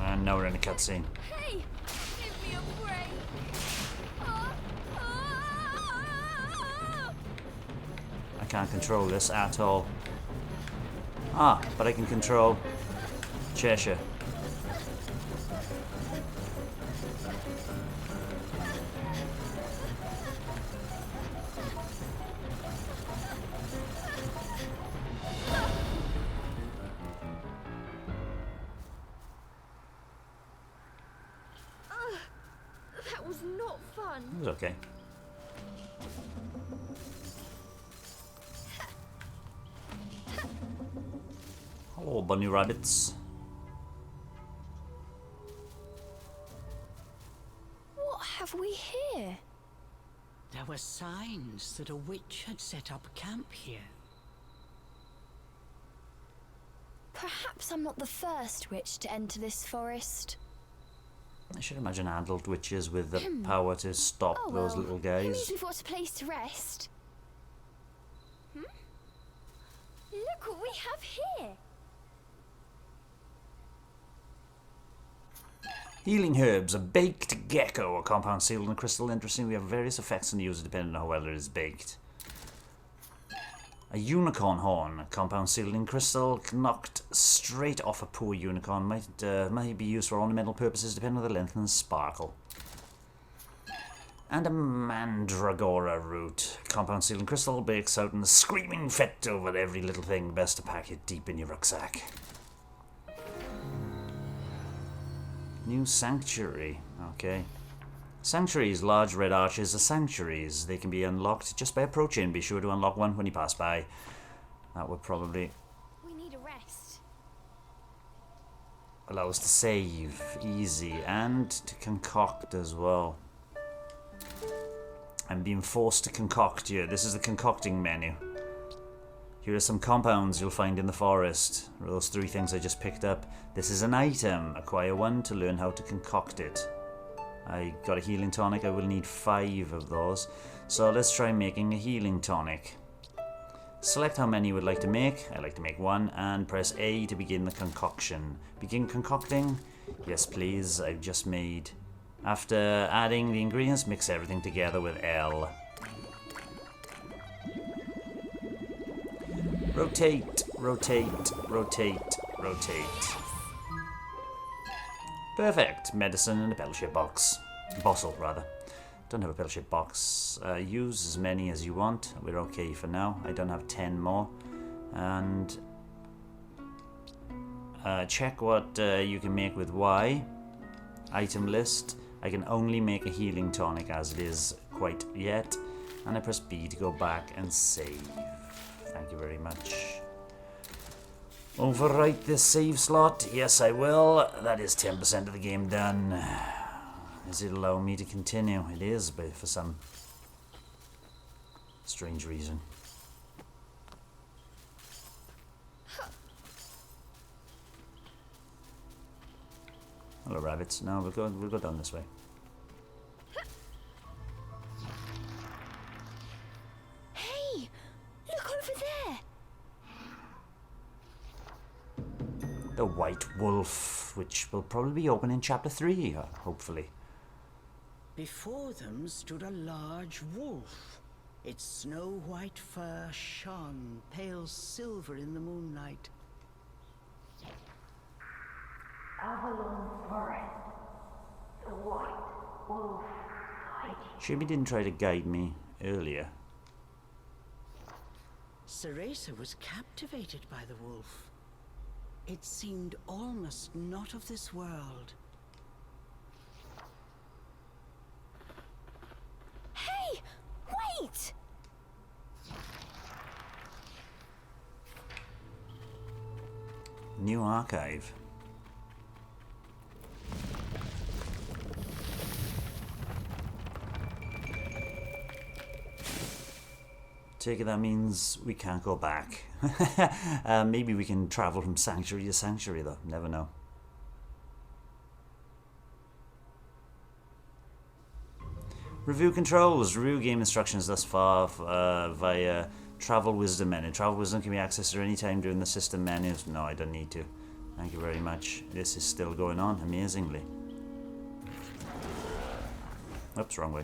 And now we're in a cutscene. Hey! Give me me a break. I can't control this at all. Ah, but I can control Cheshire. That was not fun. It was okay. Hello, bunny rabbits. What have we here? There were signs that a witch had set up camp here. Perhaps I'm not the first witch to enter this forest. I should imagine adult witches with the power to stop those little It guys. means we've got a place to rest. Look what we have here. Healing herbs, a baked gecko, a compound sealed in a crystal. Interesting, we have various effects on the user depending on how well it is baked. A unicorn horn, a compound sealed in crystal, knocked straight off a poor unicorn. Might be used for ornamental purposes depending on the length and sparkle. And a mandragora root, compound sealed in crystal, bakes out in a screaming fit over every little thing. Best to pack it deep in your rucksack. New sanctuary. Okay. Sanctuaries, large red arches are sanctuaries. They can be unlocked just by approaching. Be sure to unlock one when you pass by. That would probably We need a rest. allow us to save easy and to concoct as well. I'm being forced to concoct here. This is the concocting menu. Here are some compounds you'll find in the forest. Those 3 things I just picked up. This is an item. Acquire 1 to learn how to concoct it. I got a healing tonic. I will need 5 of those. So let's try making a healing tonic. Select how many you would like to make. I like to make 1 and press A to begin the concoction. Begin concocting? Yes please. I've just made. After adding the ingredients, mix everything together with L. Rotate, rotate, rotate, rotate. Perfect. Medicine and a battleship box. Bottle, rather. Don't have a battleship box. Use as many as you want. We're okay for now. I don't have 10 more. And check what you can make with Y. Item list. I can only make a healing tonic as it is quite yet. And I press B to go back and save. Thank you very much. Overwrite this save slot? Yes, I will. That is 10% of the game done. Does it allow me to continue? It is, but for some strange reason. Hello, rabbits. No, we'll go down this way. Hey, look over there. The White Wolf, which will probably be open in Chapter 3, hopefully. Before them stood a large wolf. Its snow-white fur shone pale silver in the moonlight. Avalon Forest. The White Wolf hiding. Shame he didn't try to guide me earlier. Cereza was captivated by the wolf. It seemed almost not of this world. Hey, wait! New archive. Take it that means we can't go back. Maybe we can travel from sanctuary to sanctuary though, never know. Review controls. Review game instructions thus far via Travel Wisdom menu. Travel Wisdom can be accessed at any time during the system menus. No, I don't need to. Thank you very much. This is still going on amazingly. Oops, wrong way.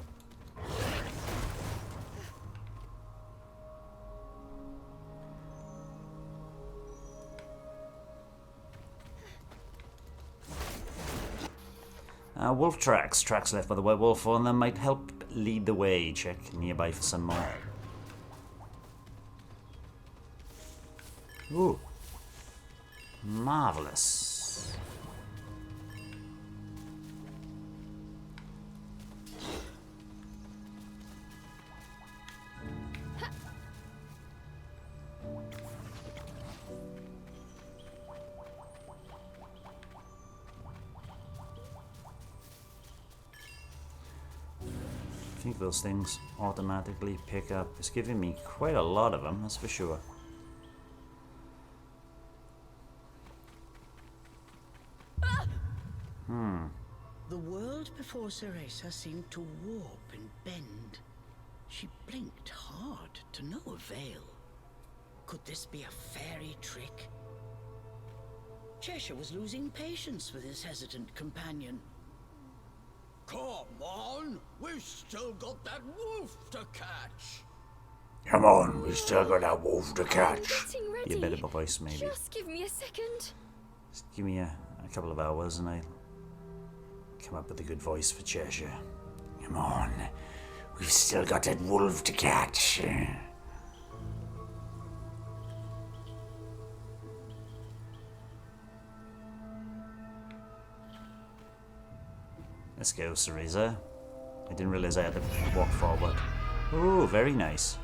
Wolf tracks. Tracks left by the werewolf on them might help lead the way. Check nearby for some more. Ooh. Marvelous. I think those things automatically pick up. It's giving me quite a lot of them, that's for sure. The world before Cereza seemed to warp and bend. She blinked hard to no avail. Could this be a fairy trick? Cheshire was losing patience with his hesitant companion. Come on, we've still got that wolf to catch. Come on, we still got that wolf to catch. Getting ready. Be a bit of a voice, maybe. Just give me a second. Just give me a couple of hours and I'll come up with a good voice for Cheshire. Come on, we've still got that wolf to catch. Let's go, Cereza. I didn't realize I had to walk forward. Oh, very nice.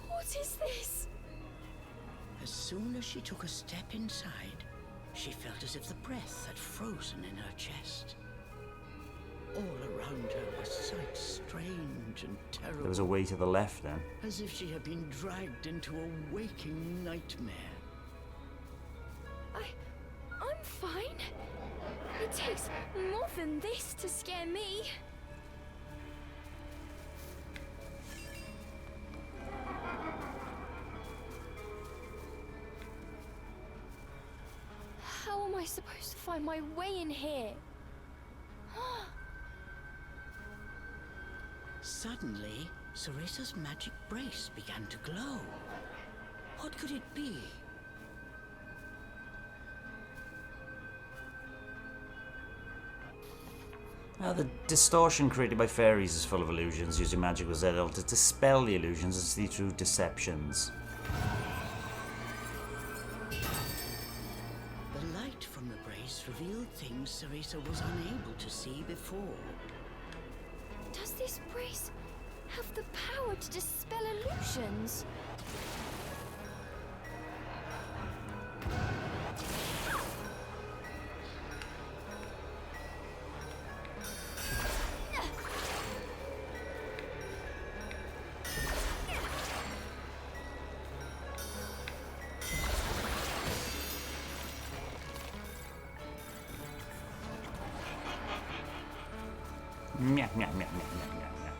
What is this? As soon as she took a step inside, she felt as if the breath had frozen in her chest. All around her was sights strange and terrible. There was a way to the left then. As if she had been dragged into a waking nightmare. I'm fine. It takes more than this to scare me. How am I supposed to find my way in here? Suddenly, Cereza's magic brace began to glow. What could it be? The distortion created by fairies is full of illusions. Using magic was able to dispel the illusions and see through deceptions. The light from the brace revealed things Cereza was unable to see before. Does this brace have the power to dispel illusions? Meow, meow, meow, meow, meow, meow, meow.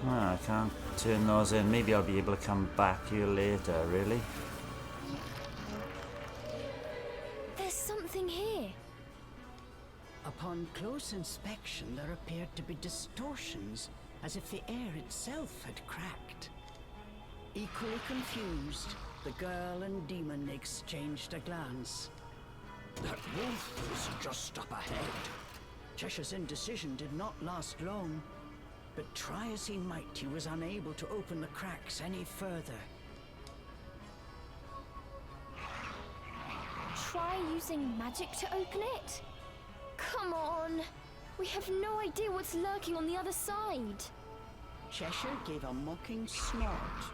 I can't turn those in. Maybe I'll be able to come back here later, really? There's something here. Upon close inspection, there appeared to be distortions, as if the air itself had cracked. Equally confused, the girl and demon exchanged a glance. That wolf was just up ahead. Cheshire's indecision did not last long, but try as he might, he was unable to open the cracks any further. Try using magic to open it? Come on! We have no idea what's lurking on the other side. Cheshire gave a mocking snort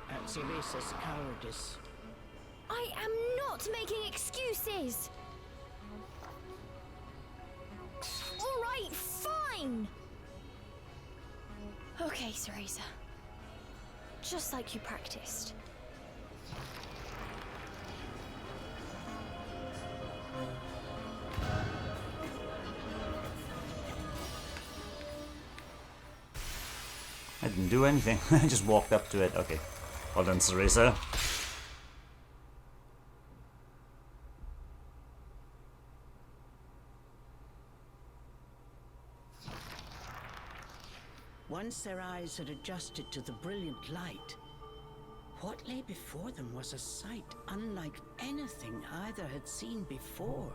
at Cereza's cowardice. I am not making excuses! Alright, fine! Okay, Cereza. Just like you practiced. I didn't do anything. I just walked up to it. Okay. Well done, Cereza. Once their eyes had adjusted to the brilliant light, what lay before them was a sight unlike anything either had seen before.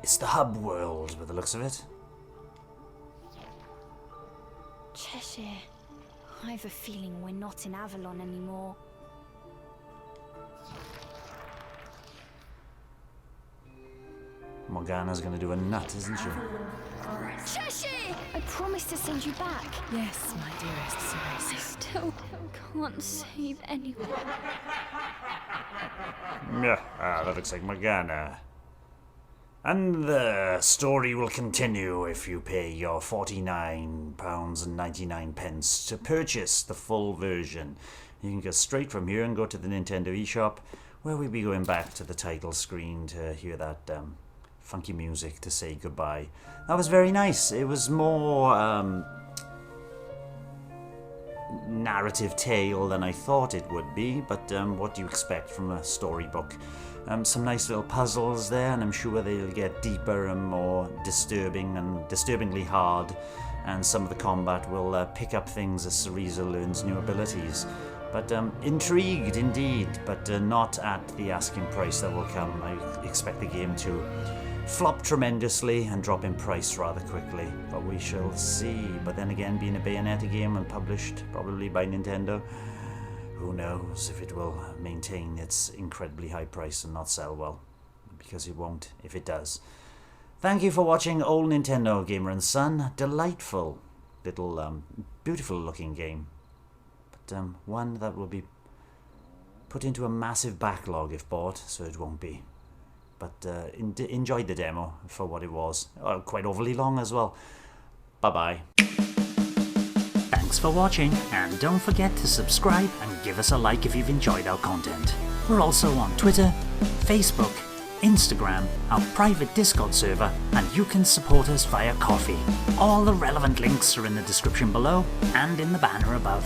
It's the hub world, by the looks of it. Cheshire. I have a feeling we're not in Avalon anymore. Morgana's gonna do a nut, isn't she? Cheshire! I promised to send you back. Yes, my dearest I Cereza. still can't save anyone. Yeah, that looks like Morgana. And the story will continue if you pay your £49.99 to purchase the full version. You can go straight from here and go to the Nintendo eShop, where we'll be going back to the title screen to hear that funky music to say goodbye. That was very nice. It was more narrative tale than I thought it would be, but what do you expect from a storybook? Some nice little puzzles there, and I'm sure they'll get deeper and more disturbing and disturbingly hard, and some of the combat will pick up things as Cereza learns new abilities. But intrigued indeed, but not at the asking price that will come. I expect the game to flop tremendously and drop in price rather quickly, but we shall see. But then again, being a Bayonetta game and published probably by Nintendo, who knows if it will maintain its incredibly high price and not sell well, because it won't if it does. Thank you for watching Old Nintendo Gamer and Son. Delightful little beautiful looking game, but one that will be put into a massive backlog if bought, so it won't be. But enjoyed the demo for what it was. Quite overly long as well. Bye bye. Thanks for watching, and don't forget to subscribe and give us a like if you've enjoyed our content. We're also on Twitter, Facebook, Instagram, our private Discord server, and you can support us via Ko-fi. All the relevant links are in the description below and in the banner above.